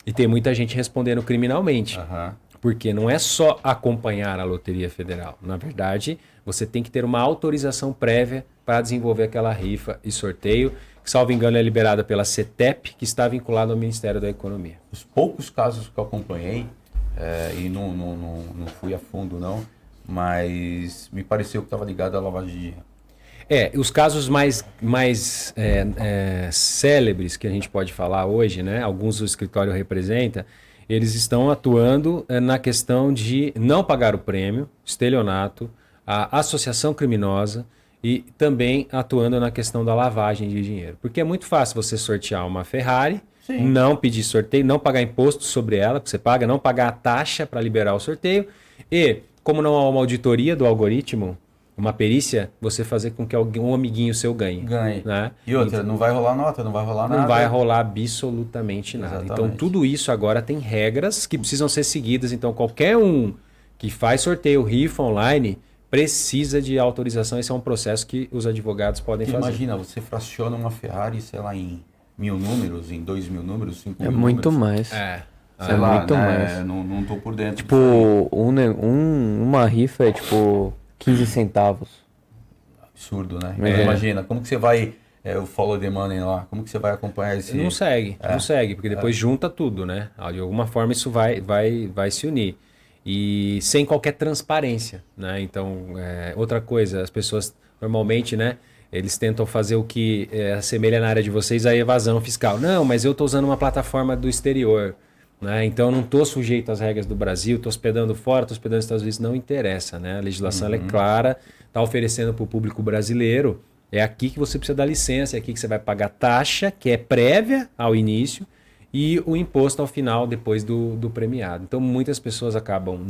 [SPEAKER 1] E tem muita gente respondendo criminalmente.
[SPEAKER 2] Aham.
[SPEAKER 1] Porque não é só acompanhar a Loteria Federal. Na verdade, você tem que ter uma autorização prévia para desenvolver aquela rifa e sorteio, que, salvo engano, é liberada pela CETEP, que está vinculada ao Ministério da Economia.
[SPEAKER 2] Os poucos casos que eu acompanhei, e não fui a fundo não, mas me pareceu que estava ligado à lavagem de dinheiro.
[SPEAKER 1] Os casos mais célebres que a gente pode falar hoje, né? Alguns o escritório representa, eles estão atuando na questão de não pagar o prêmio, estelionato, a associação criminosa, e também atuando na questão da lavagem de dinheiro. Porque é muito fácil você sortear uma Ferrari,
[SPEAKER 2] Sim.
[SPEAKER 1] não pedir sorteio, não pagar imposto sobre ela, que você paga, não pagar a taxa para liberar o sorteio, e como não há uma auditoria do algoritmo, uma perícia, você fazer com que um amiguinho seu ganhe. Né?
[SPEAKER 2] E outra, não vai rolar nota, não vai rolar nada.
[SPEAKER 1] Não vai rolar absolutamente nada.
[SPEAKER 2] Exatamente.
[SPEAKER 1] Então, tudo isso agora tem regras que precisam ser seguidas. Então, qualquer um que faz sorteio, rifa online, precisa de autorização. Esse é um processo que os advogados podem fazer.
[SPEAKER 2] Imagina, você fraciona uma Ferrari, sei lá, em 1.000 números, em 2.000 números, 5.000
[SPEAKER 5] É muito
[SPEAKER 2] números.
[SPEAKER 5] mais.
[SPEAKER 2] Sei lá,
[SPEAKER 5] muito
[SPEAKER 2] né?
[SPEAKER 5] mais.
[SPEAKER 2] Não tô por dentro.
[SPEAKER 5] Tipo, uma rifa é tipo 15 centavos.
[SPEAKER 2] Absurdo, né?
[SPEAKER 5] É.
[SPEAKER 2] Imagina, como que você vai, o follow the money lá, como que você vai acompanhar esse...
[SPEAKER 1] Não segue, porque depois junta tudo, né? De alguma forma isso vai se unir. E sem qualquer transparência, né? Então, outra coisa, as pessoas normalmente, né? Eles tentam fazer o que assemelha na área de vocês a evasão fiscal. Não, mas eu estou usando uma plataforma do exterior, né? Então eu não estou sujeito às regras do Brasil, estou hospedando fora, estou hospedando nos Estados Unidos, não interessa, né? A legislação ela é clara, está oferecendo para o público brasileiro, é aqui que você precisa dar licença, é aqui que você vai pagar taxa, que é prévia ao início, e o imposto ao final, depois do premiado. Então muitas pessoas acabam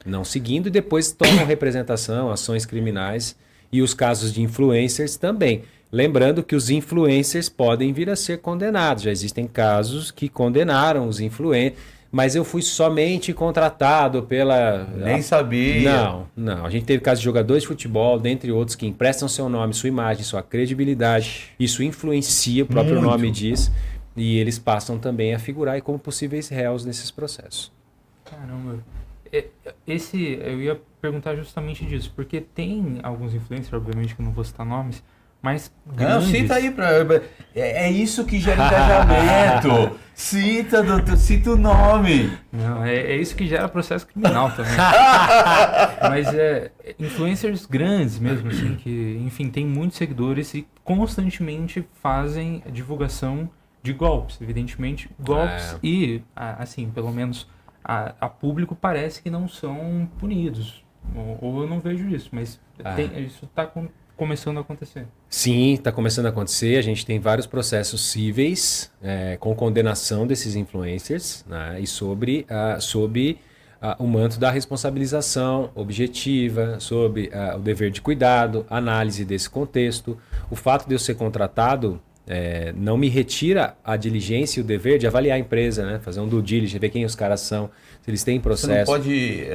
[SPEAKER 1] não seguindo e depois tomam representação, ações criminais e os casos de influencers também. Lembrando que os influencers podem vir a ser condenados. Já existem casos que condenaram os influencers, mas eu fui somente contratado pela...
[SPEAKER 2] Nem sabia.
[SPEAKER 1] Não. A gente teve casos de jogadores de futebol, dentre outros, que emprestam seu nome, sua imagem, sua credibilidade. Isso influencia, o próprio nome diz, e eles passam também a figurar como possíveis réus nesses processos.
[SPEAKER 4] Caramba. Eu ia perguntar justamente disso, porque tem alguns influencers, obviamente que eu não vou citar nomes, mas
[SPEAKER 2] Não,
[SPEAKER 4] grandes...
[SPEAKER 2] cita aí. É isso que gera engajamento. Cita, doutor, cita o nome.
[SPEAKER 4] Não, é isso que gera processo criminal também. Mas influencers grandes mesmo, assim, que, enfim, tem muitos seguidores e constantemente fazem divulgação de golpes. Evidentemente, golpes e, assim, pelo menos a público parece que não são punidos. Ou eu não vejo isso, mas isso está começando a acontecer.
[SPEAKER 1] Sim, está começando a acontecer. A gente tem vários processos cíveis com condenação desses influencers, né, e sob o manto da responsabilização objetiva, sobre o dever de cuidado, análise desse contexto. O fato de eu ser contratado não me retira a diligência e o dever de avaliar a empresa, né, fazer um due diligence, ver quem os caras são, se eles têm processo.
[SPEAKER 2] Você não pode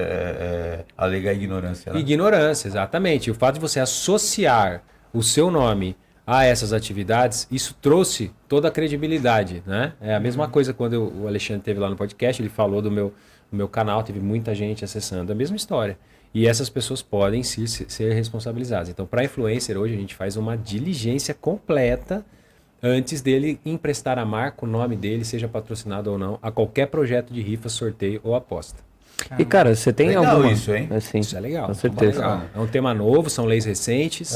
[SPEAKER 2] alegar ignorância, né?
[SPEAKER 1] Ignorância, exatamente. O fato de você associar o seu nome a essas atividades, isso trouxe toda a credibilidade, né? É a mesma coisa quando o Alexandre esteve lá no podcast, ele falou do meu canal, teve muita gente acessando, a mesma história. E essas pessoas podem ser responsabilizadas. Então, para influencer, hoje a gente faz uma diligência completa antes dele emprestar a marca, o nome dele, seja patrocinado ou não, a qualquer projeto de rifa, sorteio ou aposta.
[SPEAKER 5] E, cara, você tem
[SPEAKER 2] Legal
[SPEAKER 5] alguma...
[SPEAKER 2] isso, hein?
[SPEAKER 5] Assim,
[SPEAKER 1] Isso é legal.
[SPEAKER 5] com certeza.
[SPEAKER 1] Legal. É um tema novo, são leis recentes,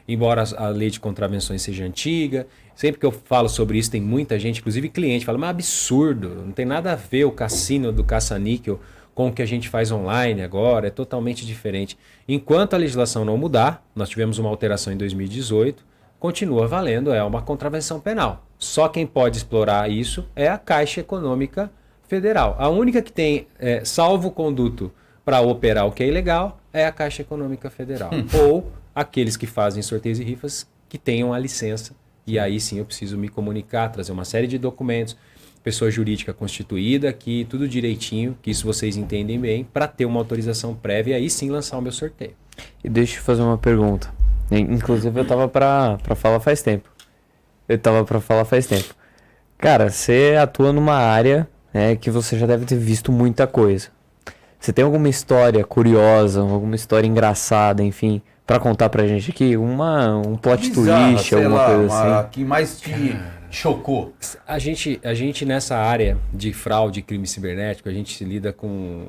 [SPEAKER 1] embora a lei de contravenções seja antiga. Sempre que eu falo sobre isso, tem muita gente, inclusive cliente, fala, mas absurdo, não tem nada a ver o cassino do caça-níquel com o que a gente faz online agora, é totalmente diferente. Enquanto a legislação não mudar, nós tivemos uma alteração em 2018, continua valendo, é uma contravenção penal. Só quem pode explorar isso é a Caixa Econômica Federal. A única que tem salvo-conduto para operar o que é ilegal é a Caixa Econômica Federal. Ou aqueles que fazem sorteios e rifas que tenham a licença. E aí sim eu preciso me comunicar, trazer uma série de documentos, pessoa jurídica constituída, que tudo direitinho, que isso vocês entendem bem, para ter uma autorização prévia e aí sim lançar o meu sorteio.
[SPEAKER 5] E deixa eu fazer uma pergunta. Inclusive eu tava pra falar faz tempo. Cara, você atua numa área que você já deve ter visto muita coisa. Você tem alguma história curiosa, alguma história engraçada, enfim, pra contar pra gente aqui? Um plot twist, alguma coisa assim?
[SPEAKER 2] Que mais te chocou?
[SPEAKER 1] A gente nessa área de fraude e crime cibernético, a gente lida com...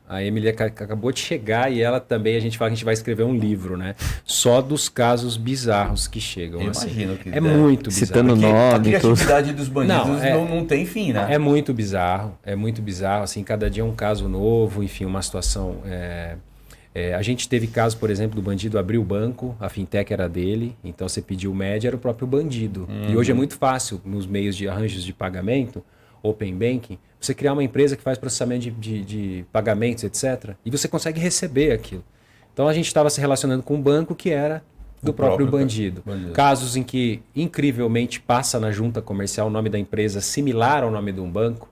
[SPEAKER 1] A Emily acabou de chegar e ela também, a gente fala que a gente vai escrever um livro, né? Só dos casos bizarros que chegam.
[SPEAKER 2] Eu
[SPEAKER 1] assim.
[SPEAKER 2] imagino que
[SPEAKER 1] muito bizarro.
[SPEAKER 5] Citando nome,
[SPEAKER 2] a criatividade dos bandidos não tem fim, né?
[SPEAKER 1] É muito bizarro, assim, cada dia é um caso novo, enfim, uma situação... a gente teve caso, por exemplo, do bandido abrir o banco, a fintech era dele, então você pediu o MED, era o próprio bandido. E hoje é muito fácil, nos meios de arranjos de pagamento, Open Banking, você criar uma empresa que faz processamento de pagamentos, etc. E você consegue receber aquilo. Então a gente estava se relacionando com um banco que era do próprio bandido. Casos em que, incrivelmente, passa na junta comercial o nome da empresa similar ao nome de um banco,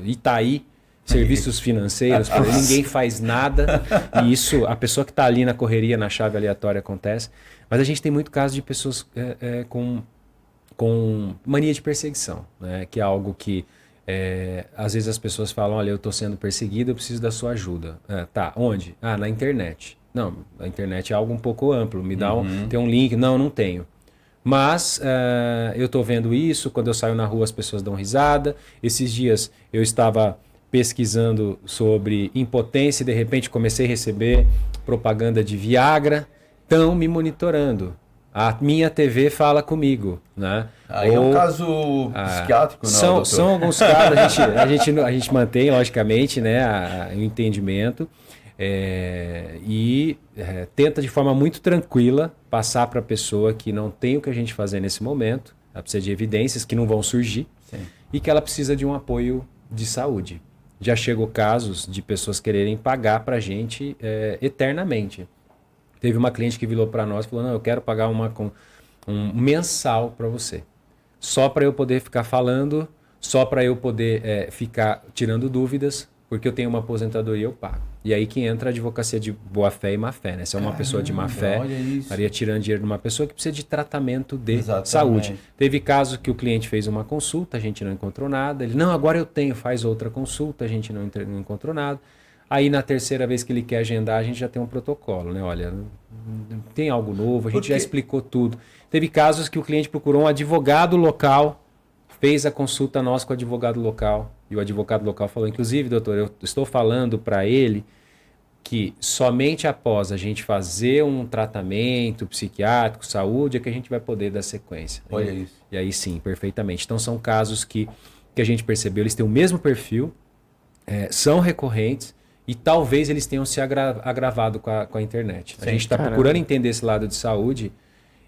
[SPEAKER 1] Itaí, serviços financeiros, ninguém faz nada, e isso, a pessoa que está ali na correria, na chave aleatória acontece. Mas a gente tem muito caso de pessoas com mania de perseguição, né? Que é algo que Às vezes as pessoas falam, olha, eu estou sendo perseguido, eu preciso da sua ajuda. Tá, onde? Na internet. Não, a internet é algo um pouco amplo, me dá tem um link. Não tenho. Mas eu estou vendo isso, quando eu saio na rua as pessoas dão risada. Esses dias eu estava pesquisando sobre impotência e de repente comecei a receber propaganda de Viagra. Estão me monitorando. A minha TV fala comigo, né?
[SPEAKER 2] Aí é um caso psiquiátrico, não, doutor?
[SPEAKER 1] São alguns casos, a gente mantém, logicamente, né, o entendimento e tenta de forma muito tranquila passar para a pessoa que não tem o que a gente fazer nesse momento, ela precisa de evidências que não vão surgir. Sim. E que ela precisa de um apoio de saúde. Já chegou casos de pessoas quererem pagar para a gente eternamente. Teve uma cliente que virou para nós e falou, não, eu quero pagar um mensal para você. Só para eu poder ficar falando, só para eu poder ficar tirando dúvidas, porque eu tenho uma aposentadoria, eu pago. E aí que entra a advocacia de boa fé e má fé, né? Se é uma pessoa de má fé, estaria tirando dinheiro de uma pessoa que precisa de tratamento de saúde. Teve caso que o cliente fez uma consulta, a gente não encontrou nada. Ele, não, agora eu tenho, faz outra consulta, a gente não encontrou nada. Aí na terceira vez que ele quer agendar, a gente já tem um protocolo, né? Olha, tem algo novo, a gente já explicou tudo. Teve casos que o cliente procurou um advogado local, fez a consulta nossa com o advogado local, e o advogado local falou, inclusive, doutor, eu estou falando para ele que somente após a gente fazer um tratamento psiquiátrico, saúde, é que a gente vai poder dar sequência.
[SPEAKER 2] Olha isso.
[SPEAKER 1] E aí sim, perfeitamente. Então são casos que a gente percebeu, eles têm o mesmo perfil, são recorrentes, e talvez eles tenham se agravado com a internet. Sim, a gente está procurando entender esse lado de saúde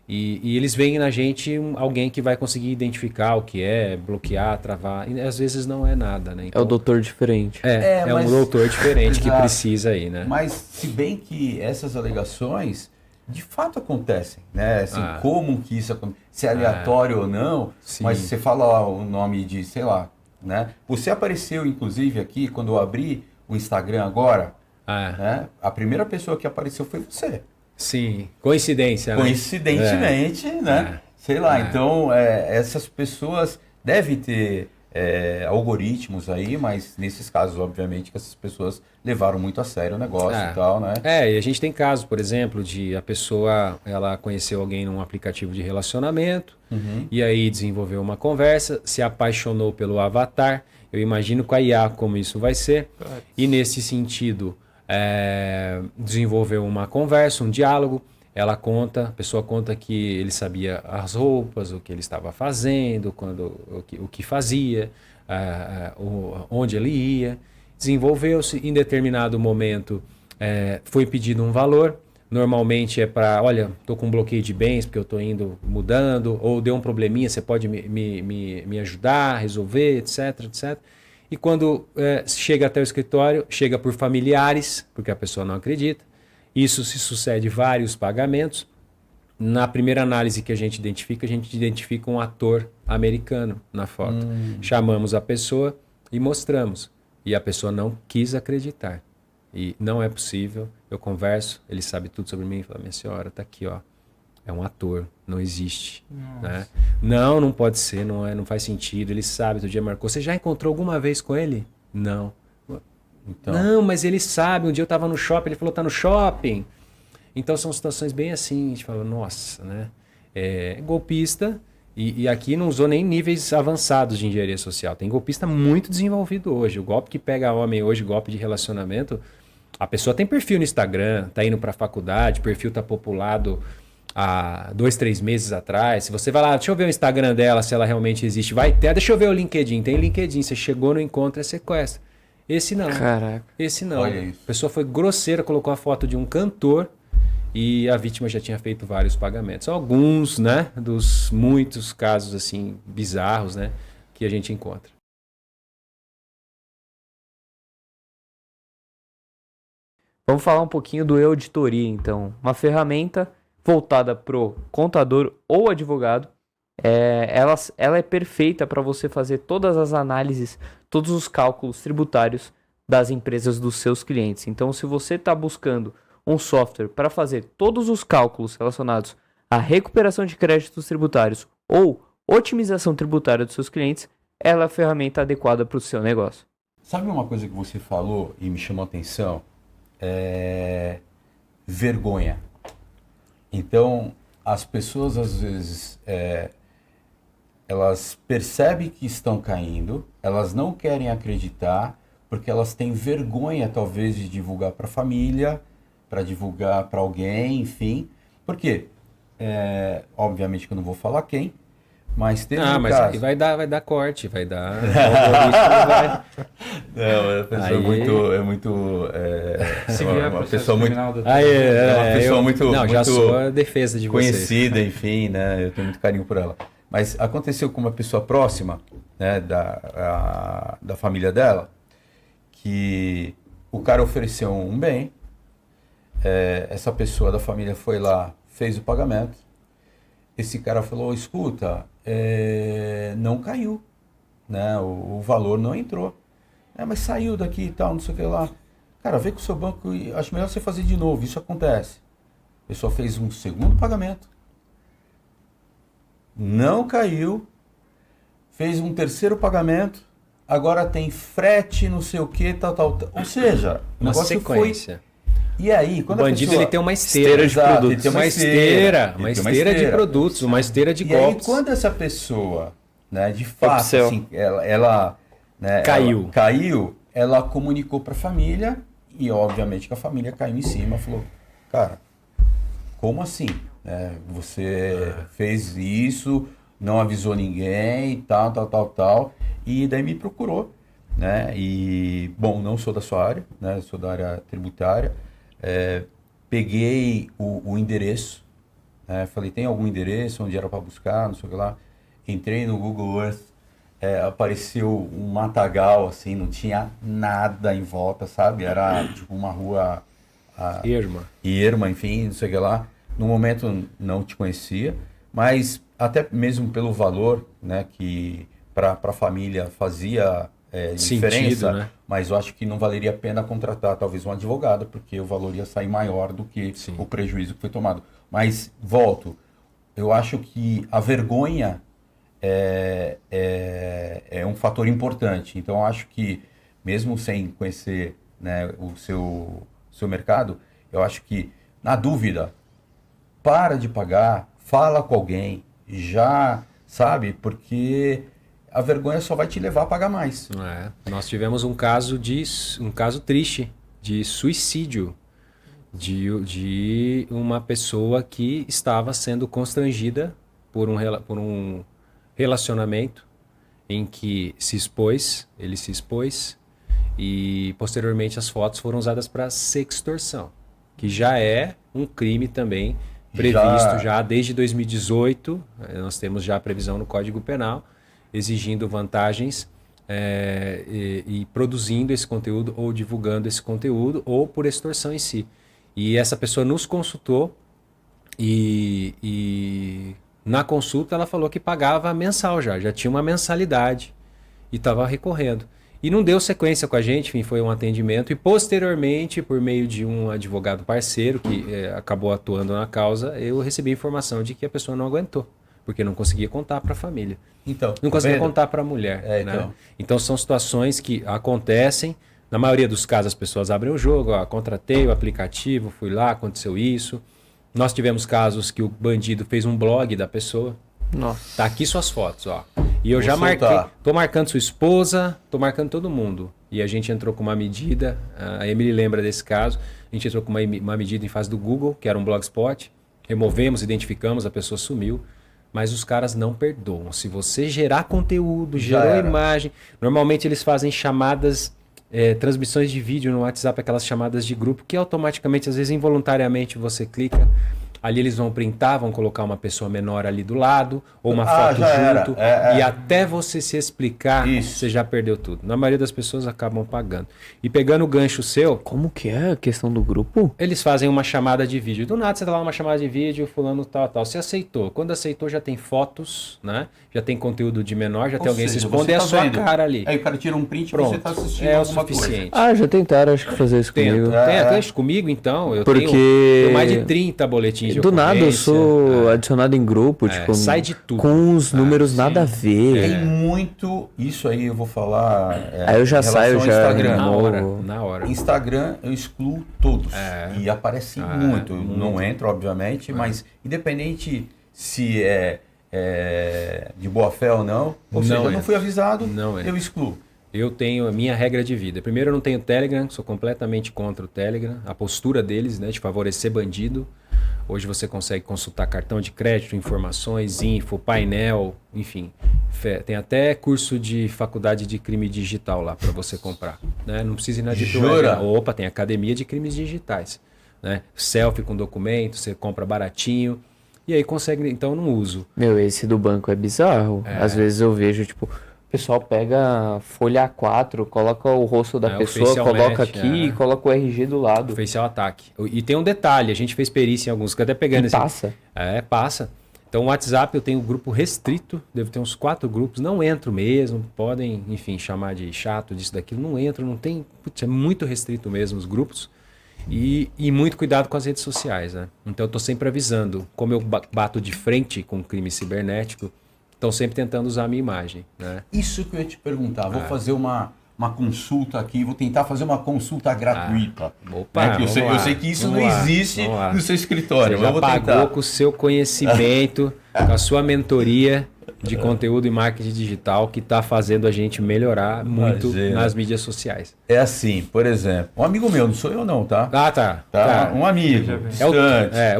[SPEAKER 1] e eles veem na gente alguém que vai conseguir identificar o que é, bloquear, travar. E às vezes não é nada, né? Então,
[SPEAKER 5] é o doutor diferente.
[SPEAKER 1] Um doutor diferente que precisa aí, né?
[SPEAKER 2] Mas se bem que essas alegações de fato acontecem, né? Assim, como que isso acontece? Se é aleatório ou não, sim. Mas você fala o nome de, sei lá, né? Você apareceu, inclusive, aqui, quando eu abri o Instagram agora, né? A primeira pessoa que apareceu foi você.
[SPEAKER 1] Sim, coincidência, né?
[SPEAKER 2] Coincidentemente, né? Sei lá, então essas pessoas devem ter algoritmos aí, mas nesses casos, obviamente, que essas pessoas levaram muito a sério o negócio e tal, né?
[SPEAKER 1] E a gente tem casos, por exemplo, de a pessoa, ela conheceu alguém num aplicativo de relacionamento, e aí desenvolveu uma conversa, se apaixonou pelo avatar. Eu imagino com a IA como isso vai ser. E nesse sentido, desenvolveu uma conversa, um diálogo. A pessoa conta que ele sabia as roupas, o que ele estava fazendo, o que fazia, onde ele ia. Desenvolveu-se, em determinado momento foi pedido um valor. Normalmente é para, olha, estou com um bloqueio de bens porque eu estou mudando, ou deu um probleminha, você pode me ajudar a resolver, etc, etc. E quando chega até o escritório, chega por familiares, porque a pessoa não acredita. Isso se sucede vários pagamentos. Na primeira análise que a gente identifica um ator americano na foto. Chamamos a pessoa e mostramos. E a pessoa não quis acreditar. E não é possível, eu converso, ele sabe tudo sobre mim, fala, minha senhora, tá aqui, ó, é um ator, não existe, né? Não pode ser, não faz sentido, ele sabe, outro dia marcou, você já encontrou alguma vez com ele? Não. Então... Não, mas ele sabe, um dia eu tava no shopping, ele falou, tá no shopping. Então são situações bem assim, a gente fala, nossa, né? Golpista, e aqui não usou nem níveis avançados de engenharia social, tem golpista muito desenvolvido hoje, o golpe que pega homem hoje, golpe de relacionamento, a pessoa tem perfil no Instagram, tá indo para a faculdade, o perfil tá populado há 2, 3 meses atrás. Se você vai lá, deixa eu ver o Instagram dela, se ela realmente existe. Vai ter, deixa eu ver o LinkedIn. Tem LinkedIn, você chegou no encontro, é sequestro. Esse não.
[SPEAKER 5] Caraca.
[SPEAKER 1] Esse não.
[SPEAKER 2] Olha isso.
[SPEAKER 1] A pessoa foi grosseira, colocou a foto de um cantor e a vítima já tinha feito vários pagamentos. Alguns, né, dos muitos casos assim bizarros, né, que a gente encontra.
[SPEAKER 5] Vamos falar um pouquinho do e-auditoria, então. Uma ferramenta voltada para o contador ou advogado. Ela é perfeita para você fazer todas as análises, todos os cálculos tributários das empresas dos seus clientes. Então, se você está buscando um software para fazer todos os cálculos relacionados à recuperação de créditos tributários ou otimização tributária dos seus clientes, ela é a ferramenta adequada para o seu negócio.
[SPEAKER 2] Sabe uma coisa que você falou e me chamou a atenção? Vergonha. Então, as pessoas às vezes elas percebem que estão caindo, elas não querem acreditar porque elas têm vergonha talvez de divulgar para a família, para divulgar para alguém, enfim. Por quê? Obviamente que eu não vou falar quem, mas teve um
[SPEAKER 1] mas
[SPEAKER 2] caso.
[SPEAKER 1] aí vai dar corte, vai dar. O algoritmo vai.
[SPEAKER 2] Não, a pessoa
[SPEAKER 1] Aí-
[SPEAKER 2] é muito.
[SPEAKER 4] Seguir a
[SPEAKER 2] Uma
[SPEAKER 4] processo
[SPEAKER 2] pessoa muito
[SPEAKER 4] criminal do-
[SPEAKER 2] uma pessoa muito,
[SPEAKER 1] Não, já
[SPEAKER 2] muito
[SPEAKER 1] sou a defesa de vocês.
[SPEAKER 2] conhecida, enfim, né? Eu tenho muito carinho por ela. Mas aconteceu com uma pessoa próxima, né, da família dela, que o cara ofereceu um bem, essa pessoa da família foi lá, fez o pagamento, esse cara falou, escuta, não caiu, né? O valor não entrou. Mas saiu daqui e tal, não sei o que lá. Cara, vê com o seu banco e acho melhor você fazer de novo, isso acontece. A pessoa fez um segundo pagamento, não caiu, fez um terceiro pagamento, agora tem frete, não sei o que, tal. Ou seja, o
[SPEAKER 1] Uma
[SPEAKER 2] negócio
[SPEAKER 1] sequência.
[SPEAKER 2] E aí,
[SPEAKER 1] O
[SPEAKER 2] quando a
[SPEAKER 1] bandido
[SPEAKER 2] pessoa...
[SPEAKER 1] ele tem uma esteira de
[SPEAKER 2] Exato,
[SPEAKER 1] produtos.
[SPEAKER 2] ele tem
[SPEAKER 1] Uma esteira de produtos, uma esteira de
[SPEAKER 2] E aí,
[SPEAKER 1] golpes.
[SPEAKER 2] quando essa pessoa, né, de fato,
[SPEAKER 5] Upsell.
[SPEAKER 2] assim, ela né,
[SPEAKER 1] Caiu.
[SPEAKER 2] ela comunicou para a família e, obviamente, que a família caiu em cima, falou, cara, como assim? Você fez isso, não avisou ninguém, tal. E daí me procurou, né? E, bom, não sou da sua área, né? Sou da área tributária. Peguei o endereço, falei, tem algum endereço onde era para buscar, não sei o que lá. Entrei no Google Earth, apareceu um matagal, assim, não tinha nada em volta, sabe? Era tipo uma rua erma, enfim, não sei o que lá. No momento não te conhecia, mas até mesmo pelo valor, né, que para a família fazia diferença,
[SPEAKER 1] né?
[SPEAKER 2] mas eu acho que não valeria a pena contratar talvez um advogado, porque o valor ia sair maior do que o prejuízo que foi tomado. Mas, volto, eu acho que a vergonha é um fator importante. Então, eu acho que, mesmo sem conhecer, né, o seu mercado, eu acho que, na dúvida, para de pagar, fala com alguém, já, sabe? Porque a vergonha só vai te levar a pagar mais.
[SPEAKER 1] Nós tivemos um caso triste de suicídio de uma pessoa que estava sendo constrangida por um relacionamento em que ele se expôs e posteriormente as fotos foram usadas para sextorção, que já é um crime também previsto já desde 2018. Nós temos já a previsão no Código Penal exigindo vantagens e produzindo esse conteúdo ou divulgando esse conteúdo ou por extorsão em si. E essa pessoa nos consultou e na consulta ela falou que pagava mensal já tinha uma mensalidade e estava recorrendo. E não deu sequência com a gente, enfim, foi um atendimento. E posteriormente, por meio de um advogado parceiro que acabou atuando na causa, eu recebi a informação de que a pessoa não aguentou, porque não conseguia contar para a família.
[SPEAKER 2] Então,
[SPEAKER 1] não conseguia contar para a mulher. Né? Então são situações que acontecem. Na maioria dos casos as pessoas abrem o jogo, contratei o aplicativo, fui lá, aconteceu isso. Nós tivemos casos que o bandido fez um blog da pessoa.
[SPEAKER 5] Nossa.
[SPEAKER 1] Tá aqui suas fotos, ó. E eu já marquei, tô marcando sua esposa, tô marcando todo mundo. E a gente entrou com uma medida, a Emily lembra desse caso, a gente entrou com uma medida em fase do Google, que era um blogspot, removemos, identificamos, a pessoa sumiu, mas os caras não perdoam. Se você gerar conteúdo, gerou imagem, normalmente eles fazem chamadas, transmissões de vídeo no WhatsApp, aquelas chamadas de grupo, que automaticamente, às vezes involuntariamente você clica, ali eles vão printar, vão colocar uma pessoa menor ali do lado, ou uma foto junto, e até você se explicar, você já perdeu tudo. Na maioria das pessoas acabam pagando. E pegando o gancho seu...
[SPEAKER 5] Como que é a questão do grupo?
[SPEAKER 1] Eles fazem uma chamada de vídeo. Do nada você dá lá uma chamada de vídeo, fulano tal. Você aceitou. Quando aceitou já tem fotos, né? Já tem conteúdo de menor, já tem alguém se expondo, é a sua cara ali.
[SPEAKER 2] Aí o cara tira um print e você tá assistindo
[SPEAKER 1] é o
[SPEAKER 2] alguma
[SPEAKER 1] suficiente.
[SPEAKER 2] coisa.
[SPEAKER 5] Já tentaram, acho que fazer isso comigo.
[SPEAKER 1] Tenta comigo então. Eu
[SPEAKER 5] Porque...
[SPEAKER 1] tenho mais de 30 boletins de
[SPEAKER 5] do nada eu
[SPEAKER 1] ocorrência.
[SPEAKER 5] sou adicionado em grupo, tipo,
[SPEAKER 1] sai de tudo.
[SPEAKER 5] com uns números nada a ver.
[SPEAKER 2] Tem muito, isso aí eu vou falar.
[SPEAKER 5] Aí eu já
[SPEAKER 2] em relação
[SPEAKER 5] saio,
[SPEAKER 2] ao
[SPEAKER 5] já
[SPEAKER 2] Instagram.
[SPEAKER 1] Na hora.
[SPEAKER 2] Instagram eu excluo todos. E aparece muito.
[SPEAKER 1] muito.
[SPEAKER 2] Não entro, obviamente, mas independente se é de boa fé ou não, ou seja, eu não fui avisado, eu excluo.
[SPEAKER 1] Eu tenho a minha regra de vida. Primeiro, eu não tenho Telegram, sou completamente contra o Telegram. A postura deles, né, de favorecer bandido. Hoje você consegue consultar cartão de crédito, informações, info, painel, enfim. Tem até curso de faculdade de crime digital lá para você comprar. Né? Não precisa ir na Deep Web. Opa, tem academia de crimes digitais. Né? Selfie com documento, você compra baratinho. E aí consegue, então eu não uso.
[SPEAKER 5] Meu, esse do banco é bizarro. Às vezes eu vejo, tipo, o pessoal pega folha A4, coloca o rosto da pessoa, coloca
[SPEAKER 1] match,
[SPEAKER 5] aqui e coloca o RG do lado.
[SPEAKER 1] Facial ataque. E tem um detalhe, a gente fez perícia em alguns, que até pegando esse...
[SPEAKER 5] Passa?
[SPEAKER 1] Passa. Então o WhatsApp eu tenho um grupo restrito, devo ter uns 4 grupos, não entro mesmo, podem, enfim, chamar de chato, disso, daquilo, não entro, não tem... Putz, é muito restrito mesmo os grupos. E muito cuidado com as redes sociais, né? Então eu tô sempre avisando, como eu bato de frente com o crime cibernético, estão sempre tentando usar a minha imagem, né?
[SPEAKER 2] Isso que eu ia te perguntar. Vou fazer uma consulta aqui, vou tentar fazer uma consulta gratuita.
[SPEAKER 1] Opa,
[SPEAKER 2] né? Eu sei que isso não existe no seu escritório.
[SPEAKER 1] Você já
[SPEAKER 2] vou
[SPEAKER 1] pagou
[SPEAKER 2] tentar.
[SPEAKER 1] com o seu conhecimento, com a sua mentoria de conteúdo e marketing digital que está fazendo a gente melhorar muito nas mídias sociais.
[SPEAKER 2] É assim, por exemplo, um amigo meu, não sou eu não, tá?
[SPEAKER 1] Tá.
[SPEAKER 2] Um amigo,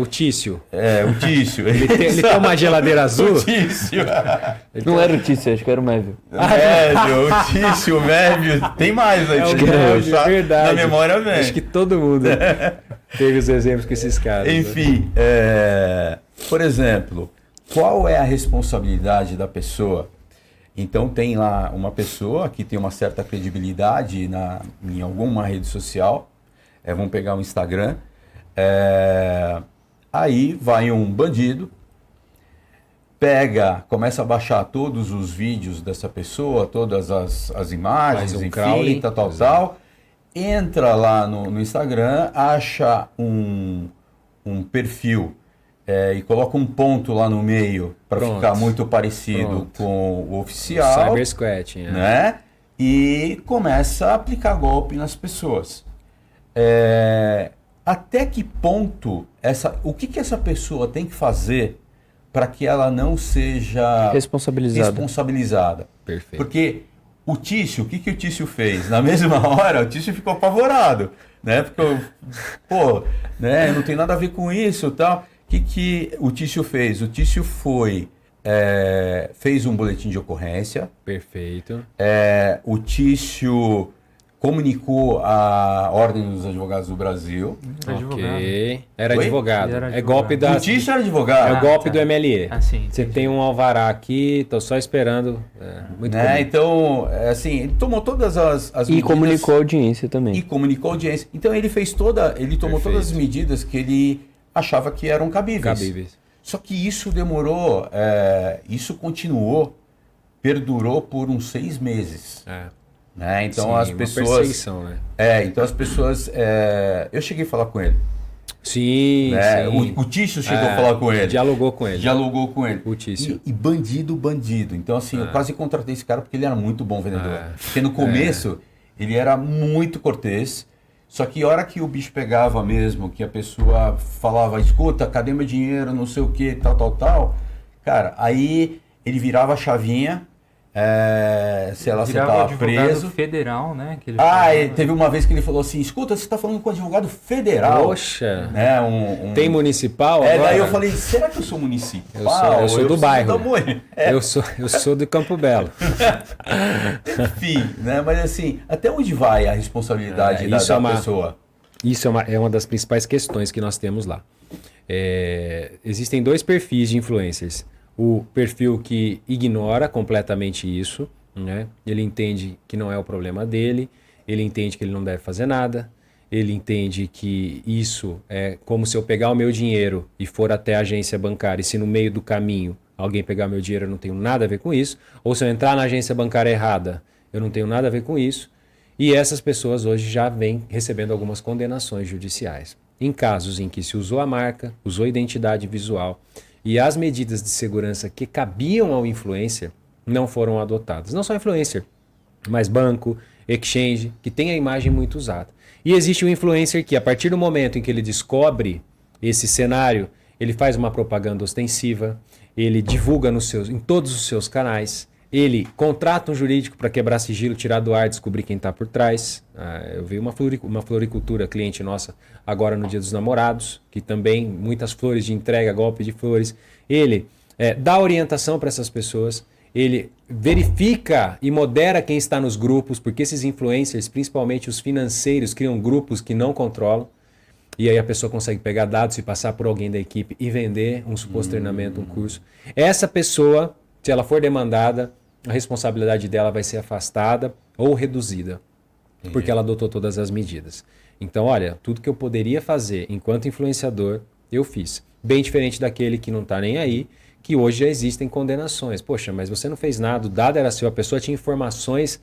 [SPEAKER 1] o Tício.
[SPEAKER 2] o Tício.
[SPEAKER 1] Ele tem uma geladeira azul?
[SPEAKER 2] O Tício.
[SPEAKER 5] Não era o Tício, acho que era o Mévio.
[SPEAKER 2] Mévio, o Tício, o Mévio. Tem mais aí.
[SPEAKER 1] É verdade.
[SPEAKER 2] Na memória vem.
[SPEAKER 1] Acho que todo mundo teve os exemplos com esses caras.
[SPEAKER 2] Enfim, por exemplo, qual é a responsabilidade da pessoa? Então tem lá uma pessoa que tem uma certa credibilidade em alguma rede social, vamos pegar o Instagram, aí vai um bandido, começa a baixar todos os vídeos dessa pessoa, todas as imagens,
[SPEAKER 1] Faz um
[SPEAKER 2] enfim,
[SPEAKER 1] crawling,
[SPEAKER 2] tal, entra lá no Instagram, acha um perfil e coloca um ponto lá no meio para ficar muito parecido com o oficial.
[SPEAKER 1] Cyber Squatting,
[SPEAKER 2] né? E começa a aplicar golpe nas pessoas. Até que ponto o que essa pessoa tem que fazer para que ela não seja responsabilizada?
[SPEAKER 1] Perfeito.
[SPEAKER 2] Porque o Tício, o que o Tício fez? Na mesma hora, o Tício ficou apavorado, né? Porque, né? Não tem nada a ver com isso, tal. O que o Tício fez? O Tício fez um boletim de ocorrência.
[SPEAKER 1] Perfeito.
[SPEAKER 2] O Tício comunicou a Ordem dos Advogados do Brasil.
[SPEAKER 1] Ok. Era
[SPEAKER 2] Oi?
[SPEAKER 1] advogado.
[SPEAKER 4] Era
[SPEAKER 1] É golpe da...
[SPEAKER 2] O Tício era advogado.
[SPEAKER 1] É o golpe do MLE.
[SPEAKER 4] Sim,
[SPEAKER 1] Você tem um alvará aqui, tô só esperando. Muito comum.
[SPEAKER 2] Então, assim, ele tomou todas as
[SPEAKER 5] E
[SPEAKER 2] medidas.
[SPEAKER 5] comunicou a audiência também.
[SPEAKER 2] E comunicou a audiência. Então ele tomou todas as medidas que ele achava que eram cabíveis. Só que isso demorou, isso perdurou por uns 6 meses. Né? Então as pessoas...
[SPEAKER 1] perseguição, né?
[SPEAKER 2] Então as pessoas... eu cheguei a falar com ele.
[SPEAKER 1] Sim,
[SPEAKER 2] Né?
[SPEAKER 1] sim.
[SPEAKER 2] O Tício chegou a falar com ele.
[SPEAKER 1] Dialogou com ele.
[SPEAKER 2] Dialogou com ele.
[SPEAKER 1] O Tício.
[SPEAKER 2] E bandido. Então assim, eu quase contratei esse cara porque ele era muito bom vendedor. Porque no começo ele era muito cortês. Só que a hora que o bicho pegava mesmo, que a pessoa falava, escuta, cadê meu dinheiro, não sei o que, tal, cara, aí ele virava a chavinha, sei lá, você estava preso.
[SPEAKER 4] Federal, né? Que ele
[SPEAKER 2] Teve uma vez que ele falou assim, escuta, você está falando com um advogado federal.
[SPEAKER 1] Poxa.
[SPEAKER 2] Né,
[SPEAKER 1] Tem municipal agora?
[SPEAKER 2] Daí eu falei, será que eu sou municipal?
[SPEAKER 1] Eu sou do bairro. Eu sou do Campo Belo.
[SPEAKER 2] Enfim, né? Mas assim, até onde vai a responsabilidade da pessoa?
[SPEAKER 1] Isso é uma das principais questões que nós temos lá. Existem 2 perfis de influencers. O perfil que ignora completamente isso, né? Ele entende que não é o problema dele, ele entende que ele não deve fazer nada, ele entende que isso é como se eu pegar o meu dinheiro e for até a agência bancária e se no meio do caminho alguém pegar meu dinheiro, eu não tenho nada a ver com isso, ou se eu entrar na agência bancária errada, eu não tenho nada a ver com isso. E essas pessoas hoje já vêm recebendo algumas condenações judiciais. em casos em que se usou a marca, usou a identidade visual e as medidas de segurança que cabiam ao influencer não foram adotadas. Não só influencer, mas banco, exchange, que tem a imagem muito usada. E existe o influencer que, a partir do momento em que ele descobre esse cenário, ele faz uma propaganda ostensiva, ele divulga em todos os seus canais, ele contrata um jurídico para quebrar sigilo, tirar do ar, descobrir quem está por trás. Eu vi uma floricultura, cliente nossa, agora no Dia dos Namorados, que também muitas flores de entrega, golpe de flores. Ele dá orientação para essas pessoas, ele verifica e modera quem está nos grupos, porque esses influencers, principalmente os financeiros, criam grupos que não controlam. E aí a pessoa consegue pegar dados e passar por alguém da equipe e vender um suposto treinamento, um curso. Essa pessoa, se ela for demandada, a responsabilidade dela vai ser afastada ou reduzida, porque ela adotou todas as medidas. Então, olha, tudo que eu poderia fazer enquanto influenciador, eu fiz. Bem diferente daquele que não está nem aí, que hoje já existem condenações. Poxa, mas você não fez nada, o dado era seu, a pessoa tinha informações...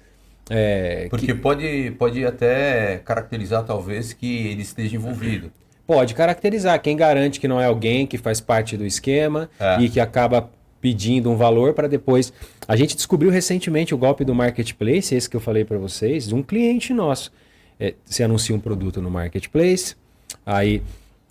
[SPEAKER 2] Porque pode até caracterizar, talvez, que ele esteja envolvido.
[SPEAKER 1] Pode caracterizar. Quem garante que não é alguém que faz parte do esquema e que acaba pedindo um valor para depois... A gente descobriu recentemente o golpe do Marketplace, esse que eu falei para vocês, de um cliente nosso. Você anuncia um produto no Marketplace, aí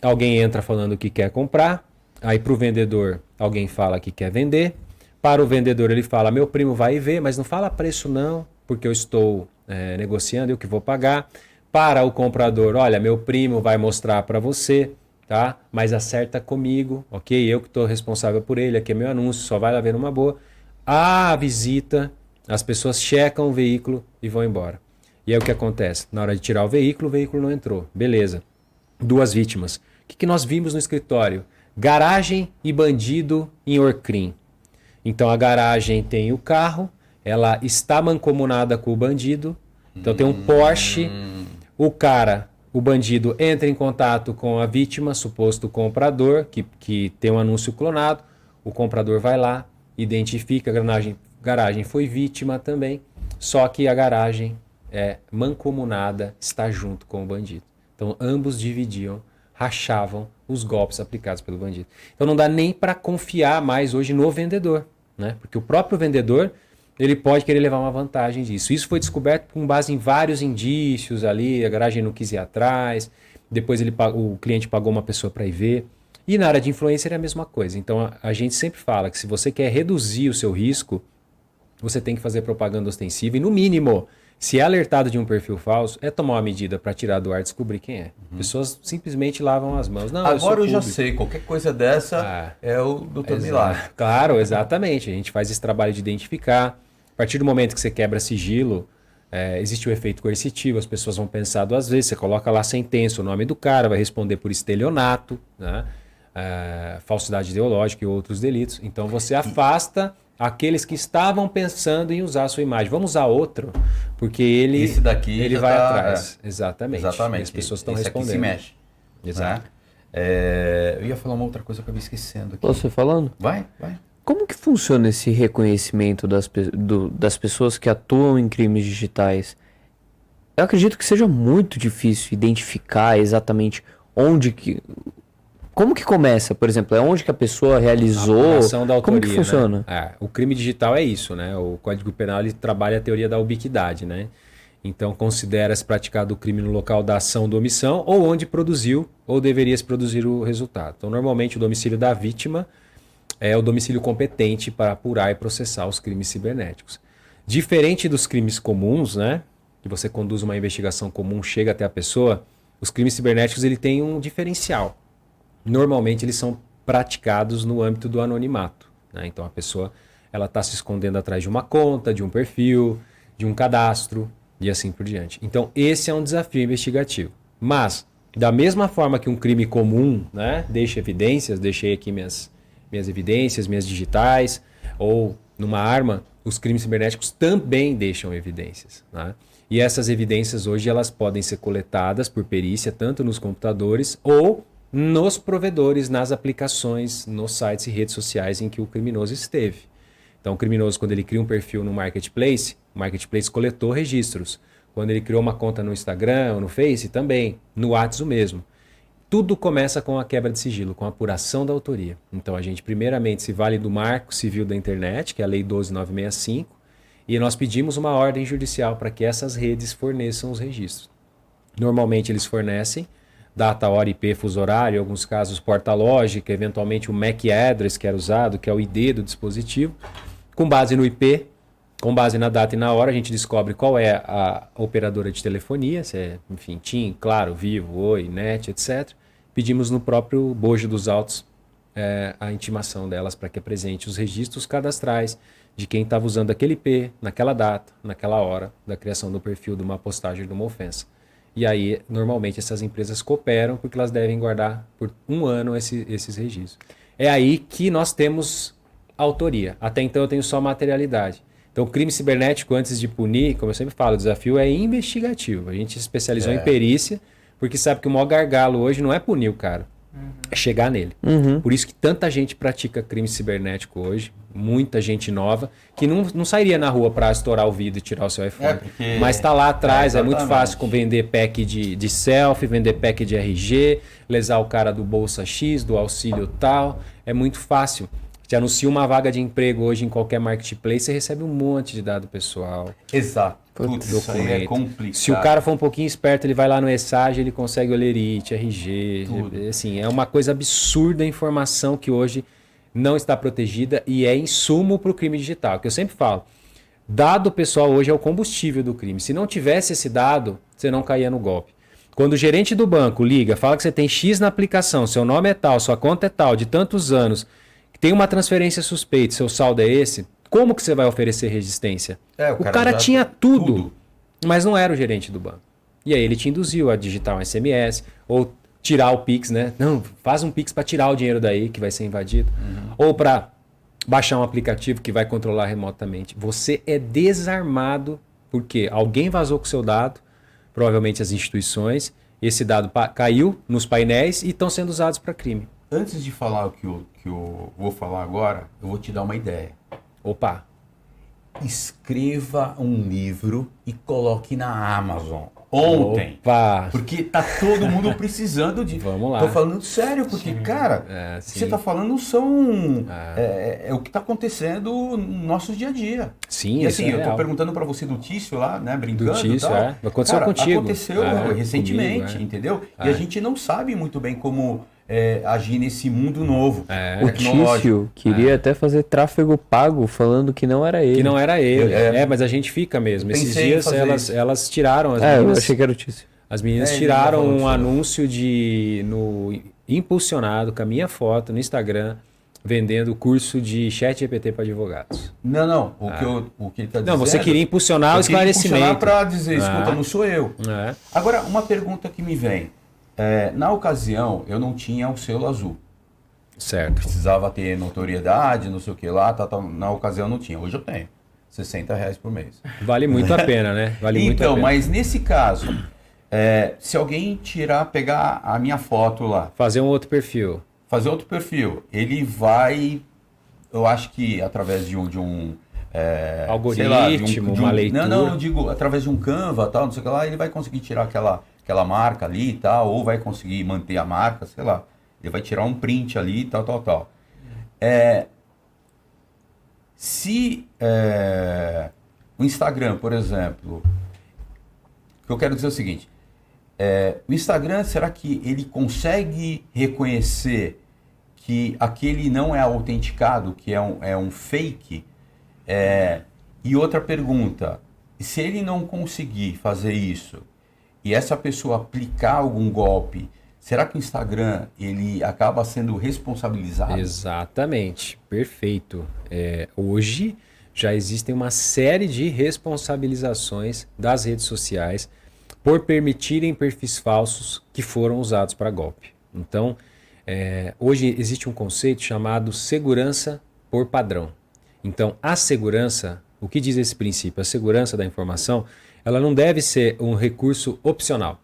[SPEAKER 1] alguém entra falando que quer comprar, aí para o vendedor alguém fala que quer vender, para o vendedor ele fala, meu primo vai ver, mas não fala preço não, porque eu estou negociando, eu que vou pagar. Para o comprador, olha, meu primo vai mostrar para você, tá? Mas acerta comigo, ok? Eu que estou responsável por ele, aqui é meu anúncio, só vai lá ver numa boa. A visita, as pessoas checam o veículo e vão embora. E aí o que acontece? Na hora de tirar o veículo não entrou. Beleza. 2 vítimas. O que nós vimos no escritório? Garagem e bandido em Orcrim. Então a garagem tem o carro, ela está mancomunada com o bandido. Então tem um Porsche, o bandido entra em contato com a vítima, suposto comprador, que tem um anúncio clonado. O comprador vai lá, identifica a garagem foi vítima também, só que a garagem é mancomunada, está junto com o bandido. Então ambos dividiam, rachavam os golpes aplicados pelo bandido. Então não dá nem para confiar mais hoje no vendedor, né? Porque o próprio vendedor ele pode querer levar uma vantagem disso. Isso foi descoberto com base em vários indícios ali, a garagem não quis ir atrás, depois o cliente pagou uma pessoa para ir ver. E na área de influencer é a mesma coisa. Então a gente sempre fala que se você quer reduzir o seu risco, você tem que fazer propaganda ostensiva e no mínimo, se é alertado de um perfil falso, é tomar uma medida para tirar do ar e descobrir quem é. Pessoas simplesmente lavam as mãos. Não,
[SPEAKER 2] agora eu já sei, qualquer coisa dessa é o Dr. Milagre.
[SPEAKER 1] Claro, exatamente. A gente faz esse trabalho de identificar. A partir do momento que você quebra sigilo, existe o efeito coercitivo, as pessoas vão pensar 2 vezes, você coloca lá sentença, o nome do cara, vai responder por estelionato, né? Falsidade ideológica e outros delitos. Então você afasta aqueles que estavam pensando em usar a sua imagem. Vamos usar outro, porque ele vai atrás. Exatamente. E as pessoas estão respondendo.
[SPEAKER 2] Aqui se mexe.
[SPEAKER 1] Exato.
[SPEAKER 2] Né? Eu ia falar uma outra coisa que eu acabei esquecendo aqui.
[SPEAKER 5] Você falando?
[SPEAKER 2] Vai.
[SPEAKER 5] Como que funciona esse reconhecimento das pessoas que atuam em crimes digitais? Eu acredito que seja muito difícil identificar exatamente como que começa, por exemplo, é onde que a pessoa realizou,
[SPEAKER 1] a ação da autoria,
[SPEAKER 5] como que funciona?
[SPEAKER 1] Né? O crime digital é isso, né? O Código Penal ele trabalha a teoria da ubiquidade, né? Então considera-se praticado o crime no local da ação ou omissão ou onde produziu ou deveria se produzir o resultado. Então normalmente o domicílio da vítima é o domicílio competente para apurar e processar os crimes cibernéticos. Diferente dos crimes comuns, né? Que você conduz uma investigação comum, chega até a pessoa, os crimes cibernéticos ele tem um diferencial. Normalmente eles são praticados no âmbito do anonimato, né? Então a pessoa ela está se escondendo atrás de uma conta, de um perfil, de um cadastro e assim por diante. Então esse é um desafio investigativo. Mas da mesma forma que um crime comum, né, deixa evidências, deixei aqui minhas evidências, minhas digitais, ou numa arma, os crimes cibernéticos também deixam evidências, né? E essas evidências hoje elas podem ser coletadas por perícia tanto nos computadores ou nos provedores, nas aplicações, nos sites e redes sociais em que o criminoso esteve. Então o criminoso, quando ele cria um perfil no Marketplace, o Marketplace coletou registros. Quando ele criou uma conta no Instagram ou no Face, também. No WhatsApp o mesmo. tudo começa com a quebra de sigilo, com a apuração da autoria. Então a gente primeiramente se vale do Marco Civil da Internet, que é a Lei 12.965, e nós pedimos uma ordem judicial para que essas redes forneçam os registros. Normalmente eles fornecem data, hora, IP, fuso horário, em alguns casos porta-lógica, eventualmente o MAC address que era usado, que é o ID do dispositivo. Com base no IP, com base na data e na hora, a gente descobre qual é a operadora de telefonia, se é, enfim, TIM, Claro, Vivo, Oi, NET, etc. Pedimos no próprio bojo dos autos a intimação delas para que apresente os registros cadastrais de quem estava usando aquele IP, naquela data, naquela hora da criação do perfil de uma postagem de uma ofensa. E aí, normalmente, essas empresas cooperam porque elas devem guardar por 1 ano esses registros. É aí que nós temos autoria. Até então eu tenho só materialidade. Então, o crime cibernético, antes de punir, como eu sempre falo, o desafio é investigativo. A gente se especializou em perícia, porque sabe que o maior gargalo hoje não é punir o cara, é chegar nele. Por isso que tanta gente pratica crime cibernético hoje, muita gente nova, que não sairia na rua para estourar o vidro e tirar o seu iPhone. Mas está lá atrás, é muito fácil com vender pack de selfie, vender pack de RG, lesar o cara do Bolsa X, do auxílio tal. É muito fácil. Te anuncia uma vaga de emprego hoje em qualquer marketplace, você recebe um monte de dado pessoal.
[SPEAKER 2] Exato. Putz, isso aí é complicado.
[SPEAKER 1] Se o cara for um pouquinho esperto, ele vai lá no ESAG, ele consegue o Olerite, RG. Assim, é uma coisa absurda a informação que hoje não está protegida e é insumo para o crime digital. Que eu sempre falo, dado pessoal hoje é o combustível do crime. Se não tivesse esse dado, você não caía no golpe. Quando o gerente do banco liga, fala que você tem X na aplicação, seu nome é tal, sua conta é tal, de tantos anos, tem uma transferência suspeita, seu saldo é esse, como que você vai oferecer resistência? O cara tinha tudo, mas não era o gerente do banco. E aí ele te induziu a digitar um SMS ou tirar o Pix, né? Não, faz um Pix para tirar o dinheiro daí que vai ser invadido. Ou para baixar um aplicativo que vai controlar remotamente. Você é desarmado porque alguém vazou com o seu dado, provavelmente as instituições, esse dado caiu nos painéis e estão sendo usados para crime.
[SPEAKER 2] Antes de falar o que eu vou falar agora, eu vou te dar uma ideia.
[SPEAKER 1] Opa!
[SPEAKER 2] Escreva um livro e coloque na Amazon. Ontem.
[SPEAKER 1] Opa!
[SPEAKER 2] Porque tá todo mundo precisando de...
[SPEAKER 1] Vamos lá.
[SPEAKER 2] Tô falando sério, porque, cara, o que você tá falando são... É o que tá acontecendo no nosso dia a dia.
[SPEAKER 1] Sim,
[SPEAKER 2] e assim,
[SPEAKER 1] isso é
[SPEAKER 2] eu tô
[SPEAKER 1] real.
[SPEAKER 2] perguntando pra você do Tício lá, né, brincando
[SPEAKER 1] Do Tício,
[SPEAKER 2] e tal.
[SPEAKER 1] Aconteceu
[SPEAKER 2] cara,
[SPEAKER 1] contigo.
[SPEAKER 2] Aconteceu recentemente,
[SPEAKER 1] comigo,
[SPEAKER 2] entendeu? E a gente não sabe muito bem como agir nesse mundo novo.
[SPEAKER 5] O Tício queria até fazer tráfego pago, falando que não era ele.
[SPEAKER 1] Que não era ele. Mas a gente fica mesmo. Esses dias elas tiraram as meninas.
[SPEAKER 5] Eu achei que era o Tício.
[SPEAKER 1] As meninas tiraram um anúncio impulsionado com a minha foto no Instagram, vendendo curso de ChatGPT para advogados.
[SPEAKER 2] Não. O que ele está dizendo...
[SPEAKER 1] Não, você queria impulsionar o esclarecimento.
[SPEAKER 2] Para dizer, escuta, não sou eu.
[SPEAKER 1] É.
[SPEAKER 2] Agora, uma pergunta que me vem. Na ocasião, eu não tinha o selo azul.
[SPEAKER 1] Certo.
[SPEAKER 2] Precisava ter notoriedade, não sei o que lá. Na ocasião, não tinha. Hoje eu tenho. R$60 por mês.
[SPEAKER 1] Vale muito a pena, né? Vale muito a pena.
[SPEAKER 2] Mas nesse caso, se alguém pegar a minha foto lá...
[SPEAKER 1] Fazer um outro perfil.
[SPEAKER 2] Ele vai... Eu acho que através de um
[SPEAKER 1] algoritmo, uma leitura.
[SPEAKER 2] Não, eu digo, através de um Canva, tal, não sei o que lá, ele vai conseguir tirar aquela marca ali e tal, ou vai conseguir manter a marca, sei lá. Ele vai tirar um print ali e tal. Se o Instagram, por exemplo, o que eu quero dizer é o seguinte, o Instagram, será que ele consegue reconhecer que aquele não é autenticado, que é um fake? E outra pergunta, se ele não conseguir fazer isso e essa pessoa aplicar algum golpe, será que o Instagram ele acaba sendo responsabilizado?
[SPEAKER 1] Exatamente, perfeito. Hoje já existem uma série de responsabilizações das redes sociais por permitirem perfis falsos que foram usados para golpe. Então, hoje existe um conceito chamado segurança por padrão. Então, a segurança, o que diz esse princípio? A segurança da informação, ela não deve ser um recurso opcional,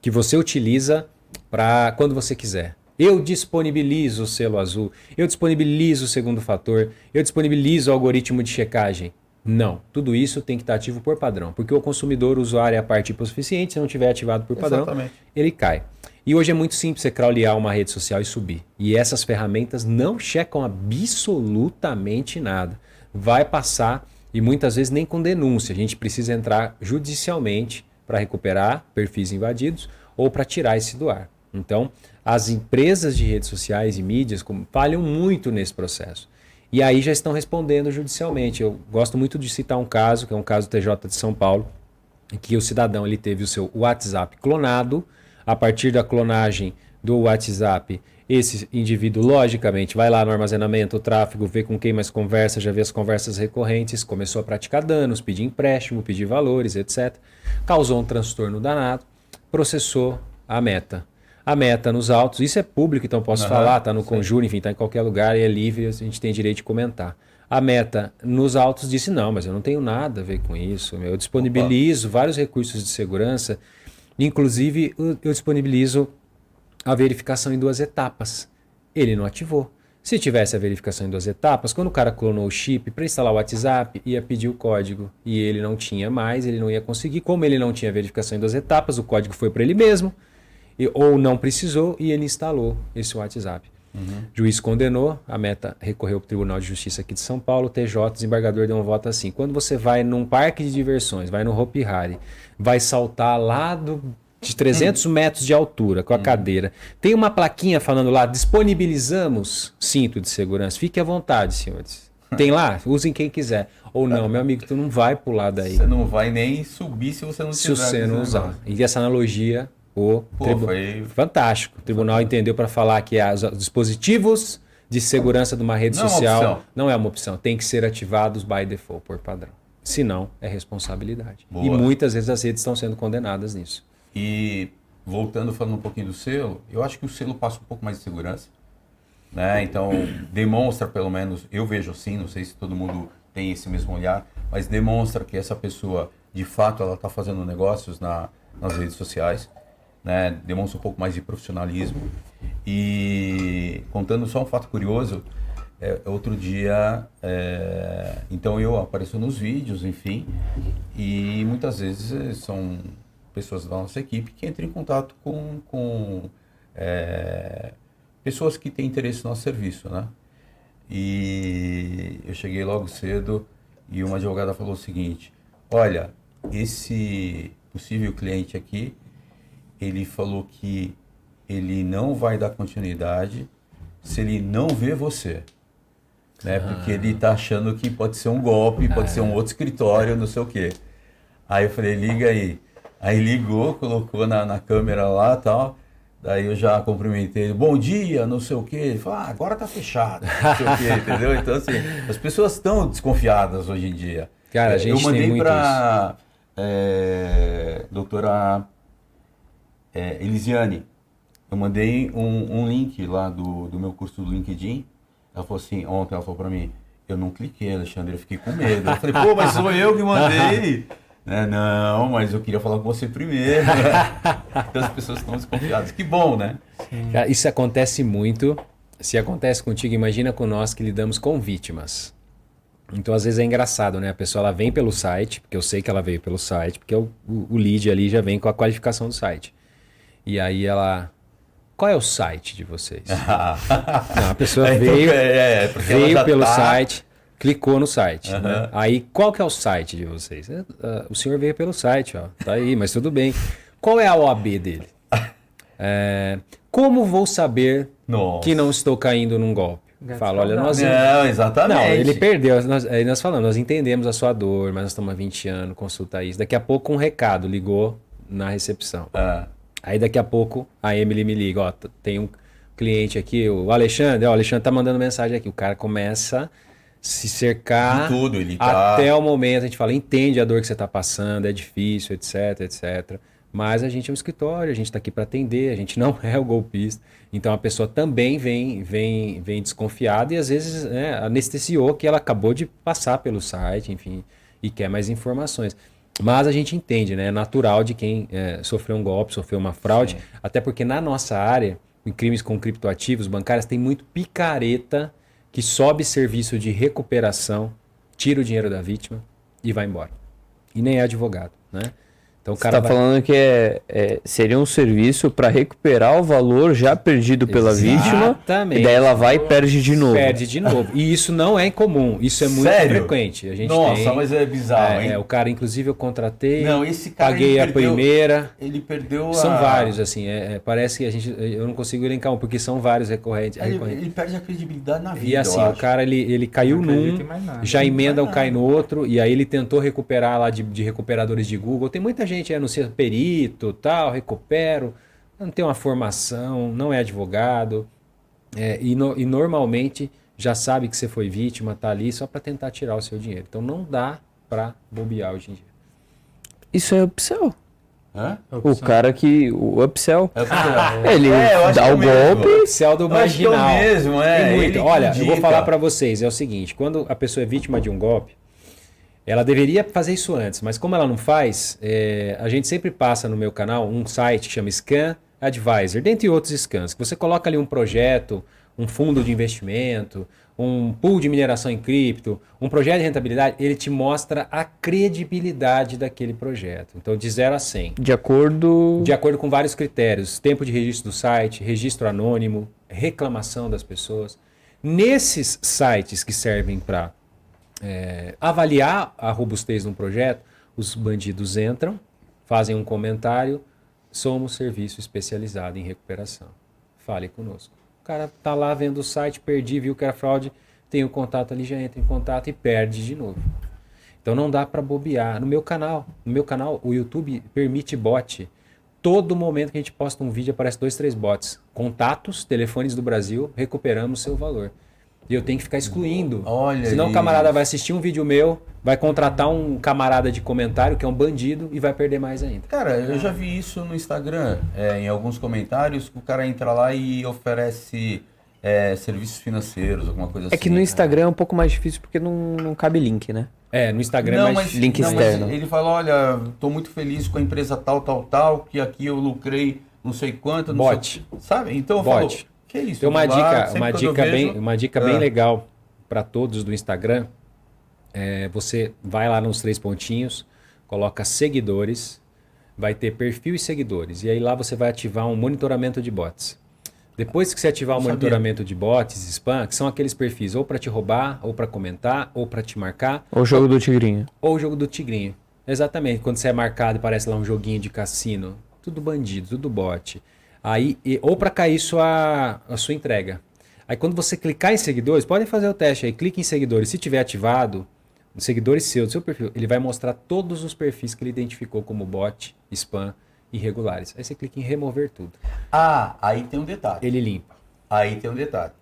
[SPEAKER 1] que você utiliza para quando você quiser. Eu disponibilizo o selo azul, eu disponibilizo o segundo fator, eu disponibilizo o algoritmo de checagem. Não, tudo isso tem que estar ativo por padrão, porque o consumidor, o usuário é a parte hipossuficiente, se não tiver ativado por padrão,
[SPEAKER 2] Exatamente.
[SPEAKER 1] ele cai. E hoje é muito simples você crawlear uma rede social e subir. E essas ferramentas não checam absolutamente nada. Vai passar, e muitas vezes nem com denúncia. A gente precisa entrar judicialmente para recuperar perfis invadidos ou para tirar esse do ar. Então, as empresas de redes sociais e mídias falham muito nesse processo. E aí já estão respondendo judicialmente. Eu gosto muito de citar um caso, que é um caso do TJ de São Paulo, em que o cidadão ele teve o seu WhatsApp clonado. A partir da clonagem do WhatsApp, esse indivíduo, logicamente, vai lá no armazenamento, o tráfego, vê com quem mais conversa, já vê as conversas recorrentes, começou a praticar danos, pedir empréstimo, pedir valores, etc. Causou um transtorno danado, processou a Meta. A Meta nos autos, isso é público, então posso falar, está no Conjuro, enfim, está em qualquer lugar e é livre, a gente tem direito de comentar. A Meta nos autos disse, não, mas eu não tenho nada a ver com isso, eu disponibilizo vários recursos de segurança, inclusive eu disponibilizo a verificação em 2 etapas. Ele não ativou. Se tivesse a verificação em 2 etapas, quando o cara clonou o chip para instalar o WhatsApp, ia pedir o código e ele não tinha mais, ele não ia conseguir. Como ele não tinha verificação em 2 etapas, o código foi para ele mesmo, ou não precisou e ele instalou esse WhatsApp. O juiz condenou, a Meta recorreu para o Tribunal de Justiça aqui de São Paulo, o TJ, desembargador deu um voto assim. Quando você vai num parque de diversões, vai no Hopi Hari, vai saltar lá de 300 metros de altura com a cadeira, tem uma plaquinha falando lá, disponibilizamos cinto de segurança, fique à vontade, senhores. Tem lá, usem quem quiser. Ou não, meu amigo, tu não vai pular daí.
[SPEAKER 2] Você não vai nem subir se você não
[SPEAKER 1] Se você não usar. E essa analogia...
[SPEAKER 2] Foi
[SPEAKER 1] fantástico. O tribunal entendeu para falar que os dispositivos de segurança de uma rede social não é uma opção. Tem que ser ativados by default, por padrão. Senão, é responsabilidade.
[SPEAKER 2] Boa.
[SPEAKER 1] E muitas vezes as redes estão sendo condenadas nisso.
[SPEAKER 2] E voltando, falando um pouquinho do selo, eu acho que o selo passa um pouco mais de segurança, né? Então, demonstra pelo menos, eu vejo assim, não sei se todo mundo tem esse mesmo olhar, mas demonstra que essa pessoa, de fato, ela está fazendo negócios nas redes sociais. Né, demonstra um pouco mais de profissionalismo. E contando só um fato curioso, outro dia, então eu apareço nos vídeos, enfim, e muitas vezes são pessoas da nossa equipe que entram em contato com pessoas que têm interesse no nosso serviço, né? E eu cheguei logo cedo e uma advogada falou o seguinte, olha, esse possível cliente aqui, ele falou que ele não vai dar continuidade se ele não vê você, né? Porque ele está achando que pode ser um golpe, pode ser um outro escritório, não sei o quê. Aí eu falei, liga aí. Aí ligou, colocou na câmera lá e tal. Daí eu já cumprimentei ele, bom dia, não sei o quê. Ele falou, agora tá fechado, não sei o quê, entendeu? Então, assim, as pessoas estão desconfiadas hoje em dia.
[SPEAKER 1] Cara, a gente
[SPEAKER 2] eu mandei
[SPEAKER 1] tem muito
[SPEAKER 2] para doutora... Elisiane, eu mandei um link lá do meu curso do LinkedIn. Ela falou assim, ontem ela falou para mim, eu não cliquei, Alexandre, eu fiquei com medo. Eu falei, pô, mas sou eu que mandei. Não, mas eu queria falar com você primeiro. Então as pessoas estão desconfiadas. Que bom, né?
[SPEAKER 1] Cara, isso acontece muito. Se acontece contigo, imagina com nós que lidamos com vítimas. Então, às vezes é engraçado, né? A pessoa ela vem pelo site, porque eu sei que ela veio pelo site, porque o lead ali já vem com a qualificação do site. E aí ela... Qual é o site de vocês? Não, a pessoa veio pelo site, clicou no site. Né? Aí, qual que é o site de vocês? O senhor veio pelo site, ó. Tá aí, mas tudo bem. Qual é a OAB dele? Como vou saber que não estou caindo num golpe? Fala, olha, nós...
[SPEAKER 2] Não, exatamente.
[SPEAKER 1] Não, ele perdeu. Aí nós falamos, nós entendemos a sua dor, mas nós estamos há 20 anos, consulta isso. Daqui a pouco um recado ligou na recepção. Aí daqui a pouco a Emily me liga, ó, tem um cliente aqui, o Alexandre tá mandando mensagem aqui. O cara começa a se cercar
[SPEAKER 2] de tudo,
[SPEAKER 1] até o momento, a gente fala, entende a dor que você está passando, é difícil, etc, etc. Mas a gente é um escritório, a gente está aqui para atender, a gente não é o golpista. Então a pessoa também vem desconfiada e às vezes anestesiou que ela acabou de passar pelo site, enfim, e quer mais informações. Mas a gente entende, né? É natural de quem sofreu um golpe, sofreu uma fraude, sim. Até porque na nossa área, em crimes com criptoativos bancários, tem muito picareta que sobe serviço de recuperação, tira o dinheiro da vítima e vai embora. E nem é advogado, né? Então o
[SPEAKER 5] Você
[SPEAKER 1] cara
[SPEAKER 5] está falando que seria um serviço para recuperar o valor já perdido pela vítima,
[SPEAKER 1] Exatamente.
[SPEAKER 5] e daí ela vai e perde de novo.
[SPEAKER 1] Perde de novo. E isso não é incomum, isso é muito
[SPEAKER 2] Sério?
[SPEAKER 1] frequente. A gente
[SPEAKER 2] Nossa,
[SPEAKER 1] tem,
[SPEAKER 2] mas é bizarro, hein?
[SPEAKER 1] o cara, inclusive, eu contratei,
[SPEAKER 2] Não, esse cara,
[SPEAKER 1] paguei
[SPEAKER 2] ele
[SPEAKER 1] a
[SPEAKER 2] perdeu-
[SPEAKER 1] primeira.
[SPEAKER 2] Ele perdeu
[SPEAKER 1] São
[SPEAKER 2] a...
[SPEAKER 1] vários, assim, parece que eu não consigo elencar um, porque são vários recorrentes.
[SPEAKER 2] Ele perde a credibilidade na vida,
[SPEAKER 1] E assim,
[SPEAKER 2] eu
[SPEAKER 1] o
[SPEAKER 2] acho.
[SPEAKER 1] cara, ele caiu
[SPEAKER 4] Não acredita
[SPEAKER 1] num,
[SPEAKER 4] em mais nada.
[SPEAKER 1] já
[SPEAKER 2] Não
[SPEAKER 1] emenda
[SPEAKER 2] faz
[SPEAKER 1] cai no outro, e aí ele tentou recuperar lá de recuperadores de Google. Tem muita gente aí no ser perito, tal, recupero, não tem uma formação, não é advogado, e normalmente já sabe que você foi vítima, tá ali só para tentar tirar o seu dinheiro. Então não dá para bobear hoje em dia.
[SPEAKER 5] Isso é upsell.
[SPEAKER 2] Hã?
[SPEAKER 5] O cara que... O upsell.
[SPEAKER 2] É porque-
[SPEAKER 5] Ele
[SPEAKER 2] eu acho
[SPEAKER 5] dá
[SPEAKER 2] que é
[SPEAKER 5] o
[SPEAKER 2] mesmo.
[SPEAKER 5] golpe.
[SPEAKER 1] Céu do
[SPEAKER 2] Eu acho que é o
[SPEAKER 1] marginal.
[SPEAKER 2] mesmo,
[SPEAKER 1] Tem muito.
[SPEAKER 2] ele que
[SPEAKER 1] Olha, eu vou
[SPEAKER 2] indica.
[SPEAKER 1] falar para vocês, é o seguinte, quando a pessoa é vítima de um golpe, ela deveria fazer isso antes, mas como ela não faz, a gente sempre passa no meu canal um site que chama Scam Advisor, dentre outros scams, que você coloca ali um projeto, um fundo de investimento, um pool de mineração em cripto, um projeto de rentabilidade, ele te mostra a credibilidade daquele projeto. Então, de 0 a 100.
[SPEAKER 5] De acordo...
[SPEAKER 1] De acordo com vários critérios, tempo de registro do site, registro anônimo, reclamação das pessoas. Nesses sites que servem para avaliar a robustez de um projeto, os bandidos entram, fazem um comentário, somos serviço especializado em recuperação. Fale conosco. O cara tá lá vendo o site, perdi, viu que era fraude, tem o contato ali, já entra em contato e perde de novo. Então não dá para bobear. No meu canal, o YouTube permite bot. Todo momento que a gente posta um vídeo aparece 2, 3 bots. Contatos, telefones do Brasil, recuperamos seu valor. E eu tenho que ficar excluindo.
[SPEAKER 2] Olha
[SPEAKER 1] Senão o
[SPEAKER 2] isso.
[SPEAKER 1] camarada vai assistir um vídeo meu, vai contratar um camarada de comentário que é um bandido e vai perder mais ainda.
[SPEAKER 2] Cara, eu já vi isso no Instagram, em alguns comentários, que o cara entra lá e oferece serviços financeiros, alguma coisa assim.
[SPEAKER 5] É que no Instagram é um pouco mais difícil porque não cabe link, né?
[SPEAKER 1] No Instagram
[SPEAKER 2] Não,
[SPEAKER 1] é mais
[SPEAKER 2] mas,
[SPEAKER 5] link
[SPEAKER 2] não,
[SPEAKER 5] externo.
[SPEAKER 2] mas ele fala, olha, tô muito feliz com a empresa tal, que aqui eu lucrei não sei quanto, não
[SPEAKER 1] Bot.
[SPEAKER 2] sei... Sabe? Então eu
[SPEAKER 1] Bot.
[SPEAKER 2] falo, que isso?
[SPEAKER 1] Tem uma
[SPEAKER 2] Eu vou lá,
[SPEAKER 1] dica,
[SPEAKER 2] sempre
[SPEAKER 1] uma
[SPEAKER 2] quando eu
[SPEAKER 1] dica,
[SPEAKER 2] vejo-
[SPEAKER 1] uma dica bem legal para todos do Instagram. Você vai lá nos 3 pontinhos, coloca seguidores, vai ter perfil e seguidores. E aí lá você vai ativar um monitoramento de bots. Depois que você ativar o monitoramento de bots, spam, que são aqueles perfis ou para te roubar, ou para comentar, ou para te marcar,
[SPEAKER 5] O jogo do tigrinho.
[SPEAKER 1] ou o jogo do tigrinho. Exatamente, quando você é marcado e parece lá um joguinho de cassino. Tudo bandido, tudo bot. Aí, ou para cair a sua entrega. Aí quando você clicar em seguidores, podem fazer o teste aí, clique em seguidores. Se tiver ativado, os seguidores seus, do seu perfil, ele vai mostrar todos os perfis que ele identificou como bot, spam, irregulares. Aí você clica em remover tudo.
[SPEAKER 2] Ah, aí tem um detalhe.
[SPEAKER 1] Ele limpa.
[SPEAKER 2] Aí tem um detalhe.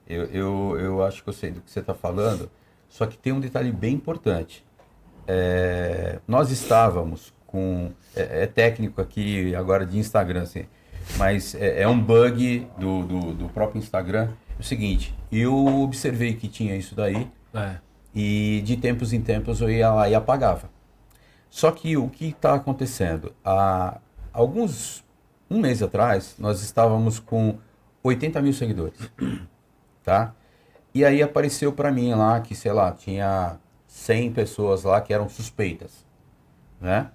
[SPEAKER 2] Eu acho que eu sei do que você está falando, só que tem um detalhe bem importante. Nós estávamos com... É técnico aqui agora de Instagram, assim, mas é um bug do próprio Instagram. É o seguinte, eu observei que tinha isso daí e de tempos em tempos eu ia lá e apagava. Só que o que está acontecendo? Um mês atrás, nós estávamos com 80 mil seguidores, tá? E aí apareceu para mim lá que, sei lá, tinha 100 pessoas lá que eram suspeitas, né?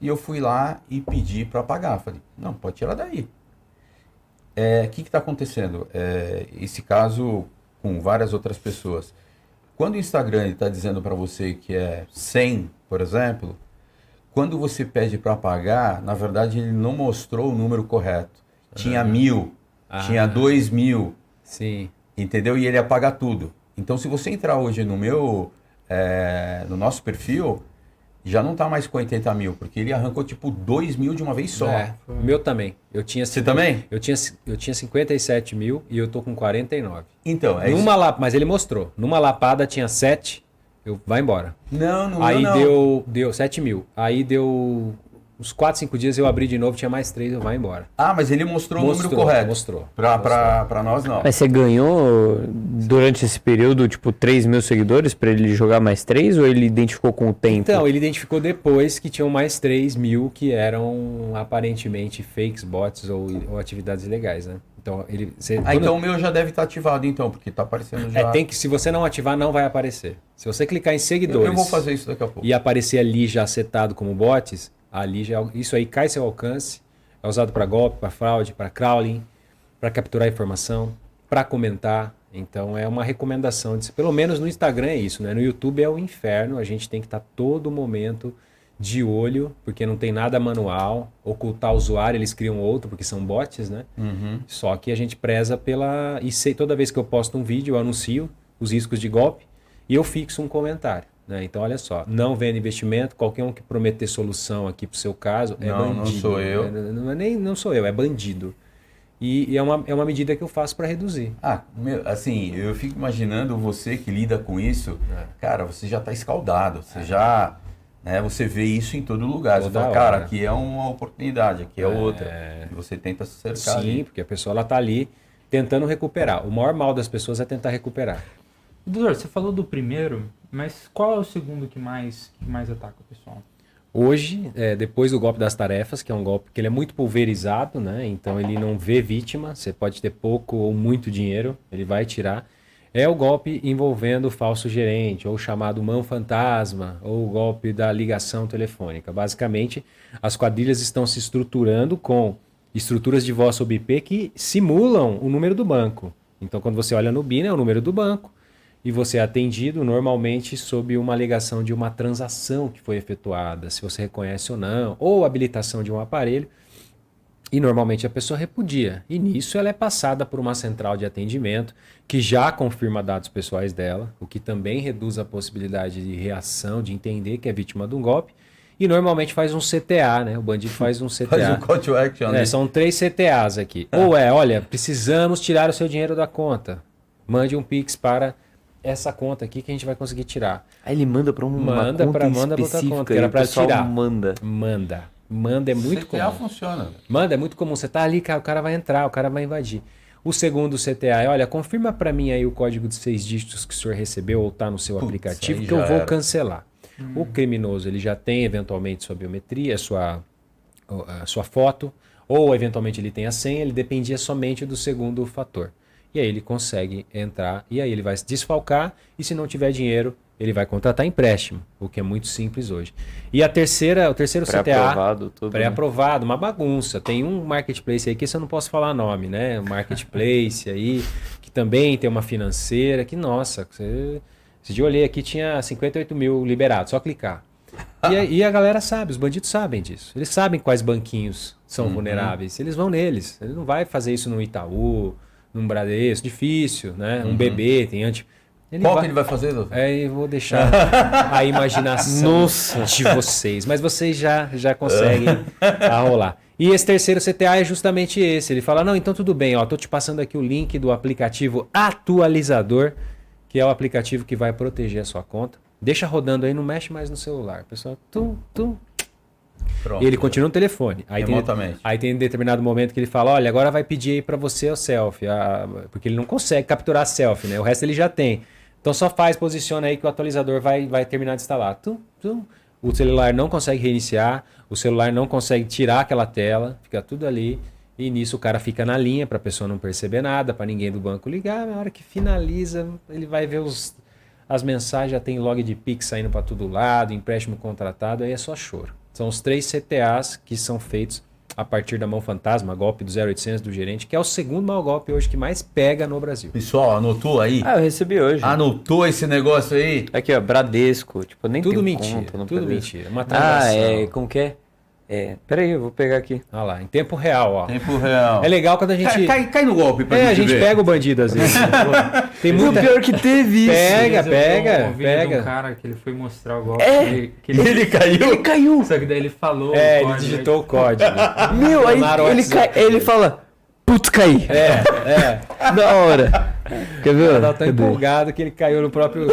[SPEAKER 2] E eu fui lá e pedi para apagar. Falei, não, pode tirar daí. O que está acontecendo? Esse caso com várias outras pessoas. Quando o Instagram está dizendo para você que é 100, por exemplo, quando você pede para apagar, na verdade ele não mostrou o número correto. Tinha 1000, tinha 2000,
[SPEAKER 1] Sim.
[SPEAKER 2] entendeu? E ele apaga tudo. Então se você entrar hoje no no nosso perfil, já não está mais com 80 mil, porque ele arrancou tipo 2.000 de uma vez só.
[SPEAKER 1] O meu também.
[SPEAKER 2] Você também?
[SPEAKER 1] Eu tinha 57 mil e eu tô com 49.
[SPEAKER 2] Então,
[SPEAKER 1] Mas ele mostrou. Numa lapada tinha 7, vai embora.
[SPEAKER 2] Não,
[SPEAKER 1] Aí
[SPEAKER 2] não.
[SPEAKER 1] deu 7 mil. Aí deu uns 4, 5 dias, eu abri de novo, tinha mais 3, vai embora.
[SPEAKER 2] Ah, mas ele mostrou o número correto.
[SPEAKER 1] Mostrou.
[SPEAKER 2] Pra nós, não.
[SPEAKER 5] Mas você ganhou durante esse período, tipo, 3 mil seguidores pra ele jogar mais 3 ou ele identificou com o tempo?
[SPEAKER 1] Então, ele identificou depois que tinham mais 3 mil que eram aparentemente fakes, bots ou atividades ilegais, né? Então,
[SPEAKER 2] Então o meu já deve estar ativado, então, porque tá aparecendo já.
[SPEAKER 1] se você não ativar, não vai aparecer. Se você clicar em seguidores
[SPEAKER 2] Eu vou fazer isso daqui a pouco.
[SPEAKER 1] e aparecer ali já setado como bots, ali já isso aí cai seu alcance. É usado para golpe, para fraude, para crawling, para capturar informação, para comentar. Então é uma recomendação, pelo menos no Instagram é isso, né? No YouTube é o inferno, a gente tem que estar todo momento de olho, porque não tem nada manual, ocultar o usuário, eles criam outro, porque são bots, né? Só que a gente preza pela... E sei, toda vez que eu posto um vídeo, eu anuncio os riscos de golpe e eu fixo um comentário, né? Então olha só, não vendo investimento, qualquer um que prometer solução aqui pro seu caso é bandido.
[SPEAKER 2] Não sou eu.
[SPEAKER 1] Não sou eu, é bandido. E é uma medida que eu faço para reduzir.
[SPEAKER 2] Assim, eu fico imaginando você que lida com isso, cara, você já está escaldado, você já, né, você vê isso em todo lugar. Você fala, cara, aqui é uma oportunidade, aqui é outra. E você tenta se cercar.
[SPEAKER 1] Sim,
[SPEAKER 2] ali.
[SPEAKER 1] porque a pessoa está ali tentando recuperar. O maior mal das pessoas é tentar recuperar.
[SPEAKER 4] Doutor, você falou do primeiro, mas qual é o segundo que mais ataca o pessoal?
[SPEAKER 1] Hoje, depois do golpe das tarefas, que é um golpe que ele é muito pulverizado, né? Então ele não vê vítima, você pode ter pouco ou muito dinheiro, ele vai tirar. É o golpe envolvendo o falso gerente, ou chamado mão fantasma, ou o golpe da ligação telefônica. Basicamente, as quadrilhas estão se estruturando com estruturas de voz sob IP que simulam o número do banco. Então, quando você olha no BIN, é o número do banco. E você é atendido normalmente sob uma alegação de uma transação que foi efetuada, se você reconhece ou não, ou habilitação de um aparelho, e normalmente a pessoa repudia. E nisso ela é passada por uma central de atendimento que já confirma dados pessoais dela, o que também reduz a possibilidade de reação, de entender que é vítima de um golpe, e normalmente faz um CTA, né? O bandido faz um CTA.
[SPEAKER 2] Faz um call to action. Né?
[SPEAKER 1] São 3 CTAs aqui. Ou olha, precisamos tirar o seu dinheiro da conta. Mande um Pix para essa conta aqui que a gente vai conseguir tirar.
[SPEAKER 5] Aí ele manda para uma conta
[SPEAKER 1] outra
[SPEAKER 5] específica,
[SPEAKER 1] conta, que era para tirar.
[SPEAKER 5] Manda
[SPEAKER 1] é muito
[SPEAKER 2] CTA
[SPEAKER 1] comum.
[SPEAKER 2] funciona.
[SPEAKER 1] Manda é muito comum. Você tá ali, o cara vai entrar, o cara vai invadir. O segundo CTA é, olha, confirma para mim aí o código de 6 dígitos que o senhor recebeu ou tá no seu aplicativo que eu vou cancelar. O criminoso, ele já tem eventualmente sua biometria, a sua foto, ou eventualmente ele tem a senha, ele dependia somente do segundo fator. E aí ele consegue entrar, e aí ele vai se desfalcar, e se não tiver dinheiro, ele vai contratar empréstimo, o que é muito simples hoje. E o terceiro CTA, pré-aprovado, uma bagunça. Tem um marketplace aí que eu não posso falar nome, né? Um marketplace aí, que também tem uma financeira, que nossa, esse dia eu olhei aqui, tinha 58 mil liberados, só clicar. E a galera sabe, os bandidos sabem disso. Eles sabem quais banquinhos são vulneráveis, eles vão neles. Ele não vai fazer isso no Itaú, num Bradesco, difícil, né? Um BB, tem antes.
[SPEAKER 2] Qual que ele vai fazer, doutor?
[SPEAKER 1] Eu vou deixar a imaginação de vocês. Mas vocês já conseguem rolar. E esse terceiro CTA é justamente esse. Ele fala, não, então tudo bem, ó, tô te passando aqui o link do aplicativo Atualizador, que é o aplicativo que vai proteger a sua conta. Deixa rodando aí, não mexe mais no celular. Pessoal,
[SPEAKER 2] Pronto,
[SPEAKER 1] e ele continua no telefone. Aí tem um determinado momento que ele fala, olha, agora vai pedir aí para você o selfie. Porque ele não consegue capturar a selfie, né? O resto ele já tem. Então só posiciona aí que o atualizador vai terminar de instalar. O celular não consegue reiniciar, o celular não consegue tirar aquela tela, fica tudo ali. E nisso o cara fica na linha para a pessoa não perceber nada, para ninguém do banco ligar. Na hora que finaliza, ele vai ver as mensagens, já tem log de Pix saindo para todo lado, empréstimo contratado, aí é só choro. São os 3 CTAs que são feitos a partir da mão fantasma, golpe do 0800 do gerente, que é o segundo maior golpe hoje que mais pega no Brasil.
[SPEAKER 2] Pessoal, anotou aí?
[SPEAKER 5] Eu recebi hoje.
[SPEAKER 2] Anotou esse negócio aí?
[SPEAKER 5] Aqui, ó, Bradesco. Tipo, nem
[SPEAKER 1] tudo
[SPEAKER 5] tem
[SPEAKER 1] mentira,
[SPEAKER 5] conta no
[SPEAKER 1] tudo
[SPEAKER 5] Bradesco.
[SPEAKER 1] mentira. Uma transação.
[SPEAKER 5] Como que é? Peraí, eu vou pegar aqui.
[SPEAKER 1] Olha lá, em tempo real, ó.
[SPEAKER 2] Tempo real.
[SPEAKER 1] É legal quando a gente...
[SPEAKER 2] Cai no golpe pra
[SPEAKER 1] a gente
[SPEAKER 2] ver.
[SPEAKER 1] pega o bandido às vezes. Tem muita...
[SPEAKER 5] O pior que teve isso.
[SPEAKER 1] Pega.
[SPEAKER 4] De um cara que ele foi mostrar o golpe. Que
[SPEAKER 2] Ele caiu?
[SPEAKER 5] Ele caiu.
[SPEAKER 4] Só que daí ele falou
[SPEAKER 1] ele digitou o código.
[SPEAKER 5] Meu, aí ele fala, putz, caí. Da hora. Quer ver?
[SPEAKER 1] Ele tá tão empolgado que ele caiu no próprio...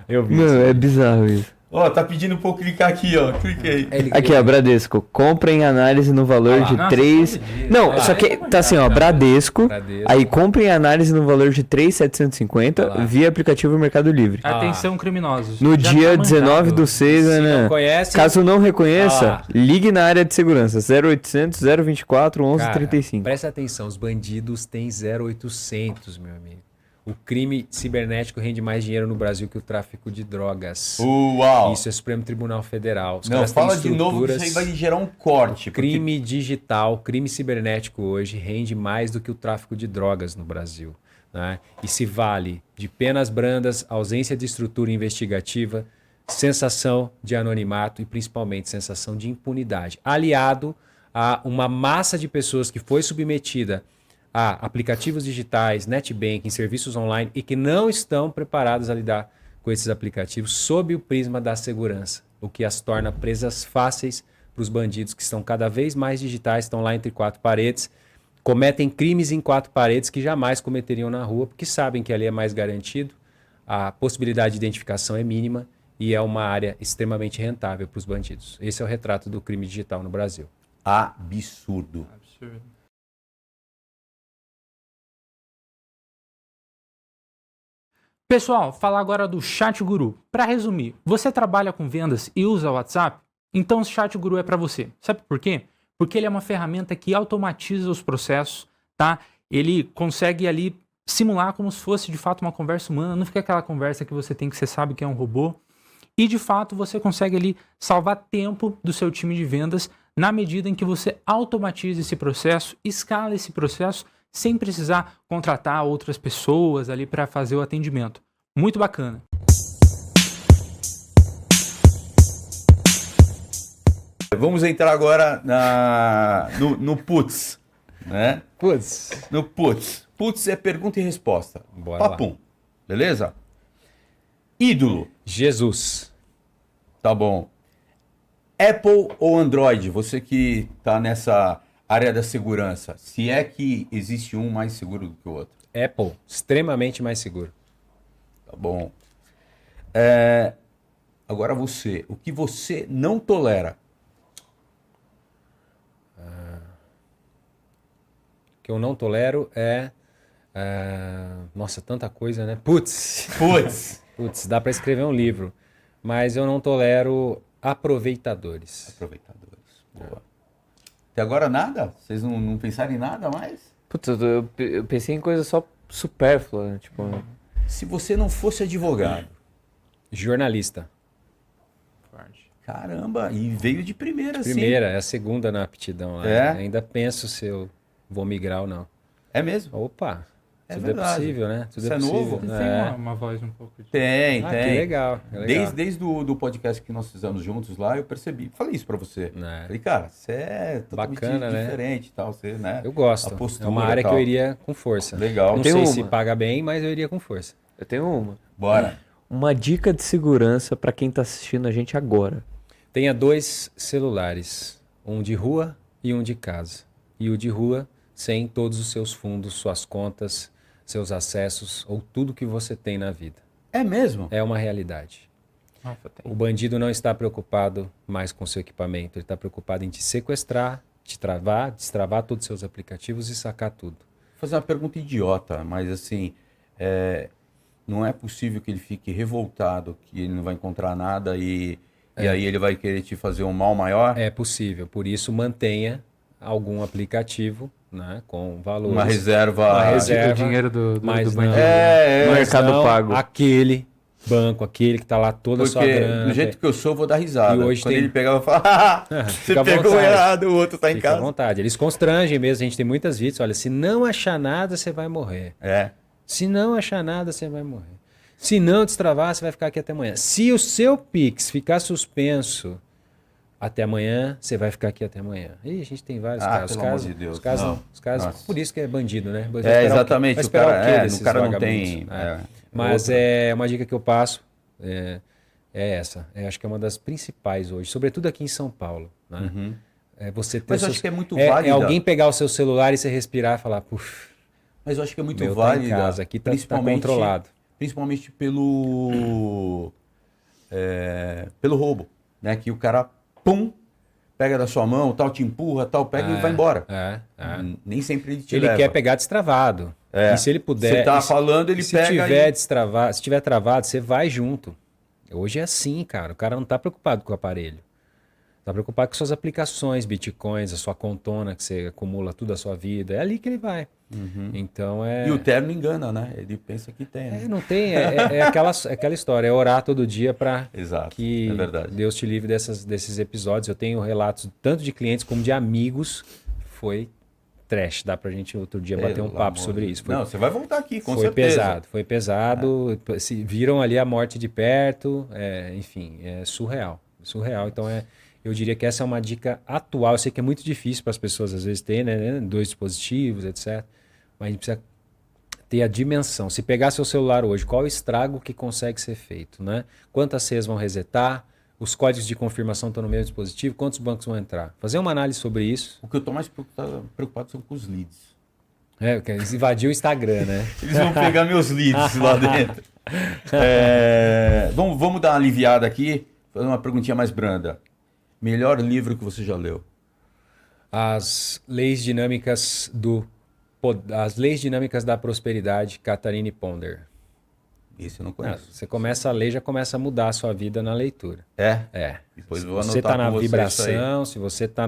[SPEAKER 1] Eu vi.
[SPEAKER 5] Meu, é bizarro isso.
[SPEAKER 2] Ó, tá pedindo pra eu clicar aqui, ó. Cliquei.
[SPEAKER 5] Aqui, ó, Bradesco. Compra em análise no valor de 3... Não, só que tá assim, ó, Bradesco. Aí compra em análise no valor de 3.750 via aplicativo Mercado Livre.
[SPEAKER 4] Atenção, criminosos.
[SPEAKER 5] No dia 19 do 6,
[SPEAKER 1] Se
[SPEAKER 5] né?
[SPEAKER 1] não conhece...
[SPEAKER 5] Caso não reconheça, ligue na área de segurança. 0800 024 1135.
[SPEAKER 1] Presta atenção, os bandidos têm 0800, meu amigo. O crime cibernético rende mais dinheiro no Brasil que o tráfico de drogas.
[SPEAKER 2] Uau!
[SPEAKER 1] Isso é Supremo Tribunal Federal. Os
[SPEAKER 2] Não,
[SPEAKER 1] caras têm
[SPEAKER 2] fala de novo que
[SPEAKER 1] estruturas-
[SPEAKER 2] isso aí vai gerar um corte. porque-
[SPEAKER 1] Crime digital, crime cibernético hoje rende mais do que o tráfico de drogas no Brasil, né? E se vale de penas brandas, ausência de estrutura investigativa, sensação de anonimato e principalmente sensação de impunidade, aliado a uma massa de pessoas que foi submetida a aplicativos digitais, netbanking, serviços online e que não estão preparados a lidar com esses aplicativos sob o prisma da segurança, o que as torna presas fáceis para os bandidos que estão cada vez mais digitais, estão lá entre quatro paredes, cometem crimes em quatro paredes que jamais cometeriam na rua, porque sabem que ali é mais garantido, a possibilidade de identificação é mínima e é uma área extremamente rentável para os bandidos. Esse é o retrato do crime digital no Brasil.
[SPEAKER 2] Absurdo.
[SPEAKER 4] Absurdo. Pessoal, falar agora do Chat Guru. Para resumir, você trabalha com vendas e usa o WhatsApp? Então o Chat Guru é para você. Sabe por quê? Porque ele é uma ferramenta que automatiza os processos, tá? Ele consegue ali simular como se fosse de fato uma conversa humana, não fica aquela conversa que você tem que você sabe que é um robô. E de fato você consegue ali salvar tempo do seu time de vendas na medida em que você automatiza esse processo, escala esse processo sem precisar contratar outras pessoas ali para fazer o atendimento. Muito bacana.
[SPEAKER 2] Vamos entrar agora no Putz, né?
[SPEAKER 1] Putz,
[SPEAKER 2] No Putz. Putz é pergunta e resposta.
[SPEAKER 1] Bora lá.
[SPEAKER 2] Papum. Beleza? Ídolo.
[SPEAKER 1] Jesus.
[SPEAKER 2] Tá bom. Apple ou Android? Você que tá nessa área da segurança. Se é que existe um mais seguro do que o outro.
[SPEAKER 1] Apple, extremamente mais seguro.
[SPEAKER 2] Tá bom. Agora você. O que você não tolera?
[SPEAKER 1] O que eu não tolero é... nossa, tanta coisa, né? Putz,
[SPEAKER 2] Putz.
[SPEAKER 1] dá para escrever um livro. Mas eu não tolero aproveitadores.
[SPEAKER 2] Aproveitadores. Boa. Até agora nada? Vocês não pensaram em nada mais?
[SPEAKER 5] Putz, eu pensei em coisa só supérflua, né? Tipo,
[SPEAKER 2] Se você não fosse advogado.
[SPEAKER 1] Jornalista.
[SPEAKER 2] Caramba, e veio de primeira, assim.
[SPEAKER 1] Primeira, é a segunda na aptidão.
[SPEAKER 2] É?
[SPEAKER 1] Ainda penso se eu vou migrar ou não.
[SPEAKER 2] É mesmo?
[SPEAKER 1] Opa,
[SPEAKER 2] É
[SPEAKER 1] tudo
[SPEAKER 2] verdade.
[SPEAKER 1] é possível, né? Tudo
[SPEAKER 2] Isso é
[SPEAKER 1] possível.
[SPEAKER 2] novo?
[SPEAKER 4] Você tem uma voz um pouco de...
[SPEAKER 2] Tem.
[SPEAKER 1] Que legal. Que legal.
[SPEAKER 2] Desde do podcast que nós fizemos juntos lá, eu percebi. Falei isso pra você.
[SPEAKER 1] É.
[SPEAKER 2] Falei, cara, você é totalmente
[SPEAKER 1] Bacana, né?
[SPEAKER 2] diferente e tal. Você, né?
[SPEAKER 1] Eu gosto.
[SPEAKER 2] A postura,
[SPEAKER 1] É uma área que
[SPEAKER 2] tal.
[SPEAKER 1] eu iria com força.
[SPEAKER 2] Legal.
[SPEAKER 1] Não
[SPEAKER 5] Tem
[SPEAKER 1] sei
[SPEAKER 5] uma.
[SPEAKER 1] se paga bem, mas eu iria com força.
[SPEAKER 5] eu tenho uma.
[SPEAKER 2] Bora.
[SPEAKER 5] Uma dica de segurança pra quem tá assistindo a gente agora.
[SPEAKER 1] Tenha 2 celulares, um de rua e um de casa. E o de rua sem todos os seus fundos, suas contas, seus acessos ou tudo que você tem na vida.
[SPEAKER 2] É mesmo?
[SPEAKER 1] É uma realidade.
[SPEAKER 4] Nossa, tem.
[SPEAKER 1] O bandido não está preocupado mais com seu equipamento, ele está preocupado em te sequestrar, te travar, destravar todos os seus aplicativos e sacar tudo.
[SPEAKER 2] Vou fazer uma pergunta idiota, mas assim, não é possível que ele fique revoltado, que ele não vai encontrar nada e aí ele vai querer te fazer um mal maior?
[SPEAKER 1] É possível, por isso mantenha algum aplicativo, né, com valores.
[SPEAKER 2] Uma reserva.
[SPEAKER 1] Uma reserva.
[SPEAKER 4] O dinheiro do
[SPEAKER 1] Mas
[SPEAKER 4] bandido.
[SPEAKER 1] não, mas
[SPEAKER 5] Mercado
[SPEAKER 1] não
[SPEAKER 5] Pago.
[SPEAKER 1] aquele banco, aquele que está lá toda a sua
[SPEAKER 2] Porque
[SPEAKER 1] grana.
[SPEAKER 2] do jeito que eu sou, eu vou dar risada.
[SPEAKER 1] E hoje
[SPEAKER 2] Quando
[SPEAKER 1] tem-
[SPEAKER 2] ele pegava, eu falava, você
[SPEAKER 1] Fica à
[SPEAKER 2] pegou
[SPEAKER 1] vontade.
[SPEAKER 2] errado, o outro tá em
[SPEAKER 1] Fica à
[SPEAKER 2] casa.
[SPEAKER 1] vontade. Eles constrangem mesmo. A gente tem muitas vídeos. Olha, se não achar nada, você vai morrer.
[SPEAKER 2] É.
[SPEAKER 1] Se não achar nada, você vai morrer. Se não destravar, você vai ficar aqui até amanhã. Se o seu Pix ficar suspenso até amanhã, você vai ficar aqui até amanhã. Ih, a gente tem vários casos.
[SPEAKER 2] Pelo amor de Deus.
[SPEAKER 1] Os casos,
[SPEAKER 2] Não.
[SPEAKER 1] os casos
[SPEAKER 2] Nossa.
[SPEAKER 1] por isso que é bandido, né? Vai
[SPEAKER 2] É,
[SPEAKER 1] esperar o quê?
[SPEAKER 2] exatamente.
[SPEAKER 1] Vai
[SPEAKER 2] O
[SPEAKER 1] esperar
[SPEAKER 2] cara,
[SPEAKER 1] o quê desses
[SPEAKER 2] o cara não
[SPEAKER 1] vagabundos?
[SPEAKER 2] tem.
[SPEAKER 1] Mas
[SPEAKER 2] outra.
[SPEAKER 1] é uma dica que eu passo. É essa. Acho que é uma das principais hoje, sobretudo aqui em São Paulo. Né?
[SPEAKER 2] Uhum.
[SPEAKER 1] É você ter
[SPEAKER 2] Mas eu
[SPEAKER 1] seus-
[SPEAKER 2] acho que é muito
[SPEAKER 1] é
[SPEAKER 2] válida.
[SPEAKER 1] alguém pegar o seu celular e você respirar e falar, puf,
[SPEAKER 2] Mas eu acho que é muito
[SPEAKER 1] meu tá
[SPEAKER 2] válida.
[SPEAKER 1] em casa, aqui tá
[SPEAKER 2] principalmente,
[SPEAKER 1] controlado.
[SPEAKER 2] Principalmente pelo roubo, né? Que o cara, pum, pega da sua mão, tal, te empurra, tal, pega e vai embora. Nem sempre ele te
[SPEAKER 1] Ele
[SPEAKER 2] leva.
[SPEAKER 1] quer pegar destravado.
[SPEAKER 2] É.
[SPEAKER 1] E se ele puder.
[SPEAKER 2] Você tá
[SPEAKER 1] e se-
[SPEAKER 2] falando, ele
[SPEAKER 1] e se
[SPEAKER 2] pega
[SPEAKER 1] tiver
[SPEAKER 2] e-
[SPEAKER 1] destravado, se tiver travado, você vai junto. Hoje é assim, cara. O cara não tá preocupado com o aparelho. Tá preocupado com suas aplicações, bitcoins, a sua contona que você acumula tudo a sua vida. É ali que ele vai. Então é.
[SPEAKER 2] E o terno engana, né? Ele pensa que tem, né?
[SPEAKER 1] Não tem. É aquela história. É orar todo dia para
[SPEAKER 2] Exato,
[SPEAKER 1] que
[SPEAKER 2] é verdade.
[SPEAKER 1] Deus te livre desses episódios. Eu tenho relatos tanto de clientes como de amigos. Foi trash. Dá pra gente outro dia bater um
[SPEAKER 2] Pelo
[SPEAKER 1] papo
[SPEAKER 2] amor
[SPEAKER 1] sobre
[SPEAKER 2] de
[SPEAKER 1] isso.
[SPEAKER 2] Deus. Não, você vai voltar aqui, com
[SPEAKER 1] Foi
[SPEAKER 2] certeza.
[SPEAKER 1] Foi pesado. Se viram ali a morte de perto. Enfim, é surreal. Surreal. Então eu diria que essa é uma dica atual. Eu sei que é muito difícil para as pessoas às vezes terem, né? 2 dispositivos, etc. Mas a gente precisa ter a dimensão. Se pegar seu celular hoje, qual o estrago que consegue ser feito, né? Quantas senhas vão resetar? Os códigos de confirmação estão no mesmo dispositivo? Quantos bancos vão entrar? Fazer uma análise sobre isso.
[SPEAKER 2] O que eu tô mais preocupado são com os leads.
[SPEAKER 1] Porque eles invadiram o Instagram, né?
[SPEAKER 2] Eles vão pegar meus leads lá dentro. Vamos dar uma aliviada aqui, fazer uma perguntinha mais branda. Melhor livro que você já leu?
[SPEAKER 1] As Leis Dinâmicas da Prosperidade, Catharine Ponder.
[SPEAKER 2] Esse eu não conheço.
[SPEAKER 1] Você começa a ler, já começa a mudar a sua vida na leitura.
[SPEAKER 2] Depois
[SPEAKER 1] Se
[SPEAKER 2] eu vou
[SPEAKER 1] você
[SPEAKER 2] anotar
[SPEAKER 1] está na
[SPEAKER 2] com você
[SPEAKER 1] vibração, se você está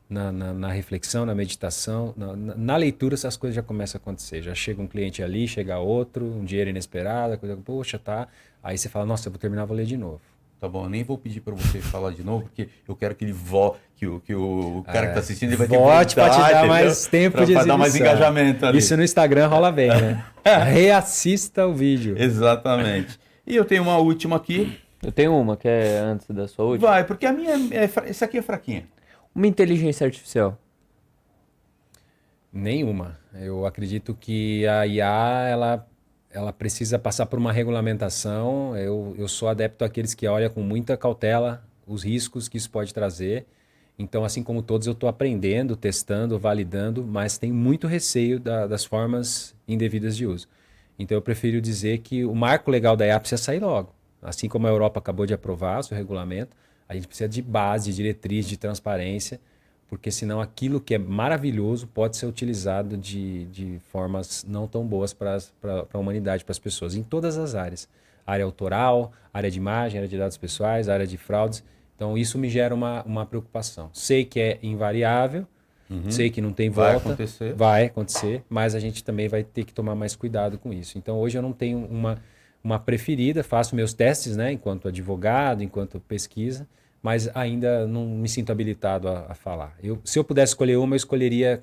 [SPEAKER 1] na reflexão, na meditação, na leitura, essas coisas já começam a acontecer. Já chega um cliente ali, chega outro, um dinheiro inesperado, coisa, poxa, tá. Aí você fala, nossa, eu vou terminar, vou ler de novo.
[SPEAKER 2] Tá bom, eu nem vou pedir para você falar de novo, porque eu quero que ele volte, que o cara que tá assistindo ele vai ter
[SPEAKER 1] volte para te dar
[SPEAKER 2] entendeu?
[SPEAKER 1] mais tempo de
[SPEAKER 2] pra
[SPEAKER 1] exibição.
[SPEAKER 2] dar mais engajamento ali.
[SPEAKER 1] Isso no Instagram rola bem, né? Reassista o vídeo.
[SPEAKER 2] Exatamente. E eu tenho uma última aqui.
[SPEAKER 5] Eu tenho uma que é antes da sua última.
[SPEAKER 2] Vai, porque a minha, essa aqui é fraquinha.
[SPEAKER 5] Uma inteligência artificial.
[SPEAKER 1] Nenhuma. Eu acredito que a IA, ela precisa passar por uma regulamentação. Eu sou adepto àqueles que olham com muita cautela os riscos que isso pode trazer. Então, assim como todos, eu estou aprendendo, testando, validando, mas tenho muito receio das formas indevidas de uso. Então, eu prefiro dizer que o marco legal da IA precisa sair logo. Assim como a Europa acabou de aprovar o seu regulamento, a gente precisa de base, de diretriz, de transparência, porque senão aquilo que é maravilhoso pode ser utilizado de formas não tão boas para a humanidade, para as pessoas, em todas as áreas. Área autoral, área de imagem, área de dados pessoais, área de fraudes. Então isso me gera uma preocupação. Sei que é invariável, sei que não tem volta. Vai acontecer, mas a gente também vai ter que tomar mais cuidado com isso. Então hoje eu não tenho uma preferida, faço meus testes, né, enquanto advogado, enquanto pesquisa, mas ainda não me sinto habilitado a falar. Se eu pudesse escolher uma, eu escolheria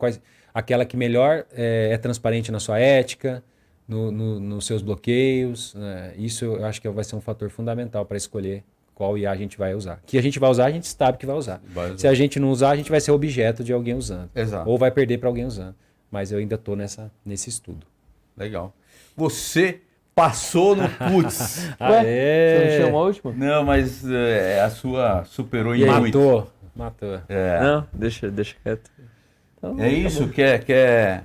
[SPEAKER 1] aquela que melhor é transparente na sua ética, nos seus bloqueios. Isso eu acho que vai ser um fator fundamental para escolher qual IA a gente vai usar. Que a gente vai usar, a gente sabe que vai usar. Se a gente não usar, a gente vai ser objeto de alguém usando.
[SPEAKER 2] Exato.
[SPEAKER 1] Ou vai perder para alguém usando. Mas eu ainda estou nesse estudo.
[SPEAKER 2] Legal. Você passou no putz.
[SPEAKER 5] Você não tinha uma última?
[SPEAKER 2] Não, mas a sua superou em
[SPEAKER 1] E
[SPEAKER 2] muito.
[SPEAKER 1] Matou.
[SPEAKER 5] Não, deixa quieto. Então,
[SPEAKER 2] É isso? Quer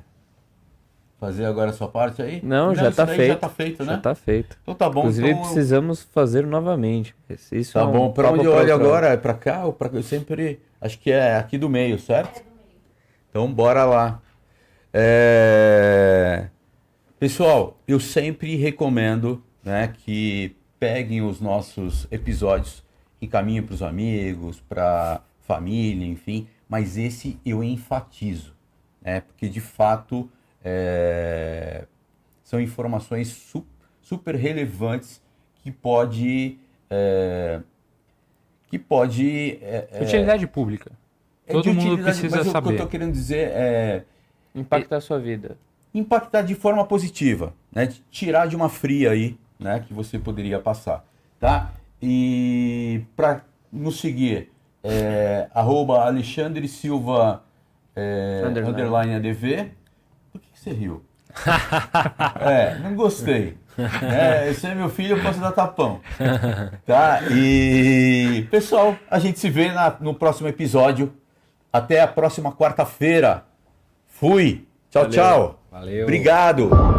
[SPEAKER 2] fazer agora a sua parte aí?
[SPEAKER 5] Não, já tá
[SPEAKER 2] isso daí
[SPEAKER 5] feito.
[SPEAKER 2] Já tá feito, né?
[SPEAKER 5] Já tá feito.
[SPEAKER 2] Então tá bom.
[SPEAKER 5] Inclusive,
[SPEAKER 2] então
[SPEAKER 5] precisamos fazer novamente. Isso
[SPEAKER 2] Tá
[SPEAKER 5] é um
[SPEAKER 2] bom. Pra
[SPEAKER 5] papo
[SPEAKER 2] onde eu
[SPEAKER 5] pra
[SPEAKER 2] olho
[SPEAKER 5] outra hora.
[SPEAKER 2] agora? É pra cá ou pra cá? Eu sempre... Acho que é aqui do meio, certo? Então bora lá. Pessoal, eu sempre recomendo, né, que peguem os nossos episódios, encaminhem para os amigos, para família, enfim. Mas esse eu enfatizo, né? Porque de fato são informações super relevantes que pode
[SPEAKER 4] Utilidade pública. Todo mundo precisa
[SPEAKER 2] mas
[SPEAKER 4] saber.
[SPEAKER 2] o que eu estou querendo dizer é
[SPEAKER 5] Impactar a sua vida.
[SPEAKER 2] impactar de forma positiva, né? Tirar de uma fria aí, né? Que você poderia passar, tá? E para nos seguir, @Alexandre Silva _ ADV. Por que você riu? Não gostei. Esse é meu filho, eu posso dar tapão. Tá? E pessoal, a gente se vê no próximo episódio. Até a próxima quarta-feira. Fui. Tchau,
[SPEAKER 1] Valeu.
[SPEAKER 2] tchau.
[SPEAKER 1] Valeu.
[SPEAKER 2] Obrigado.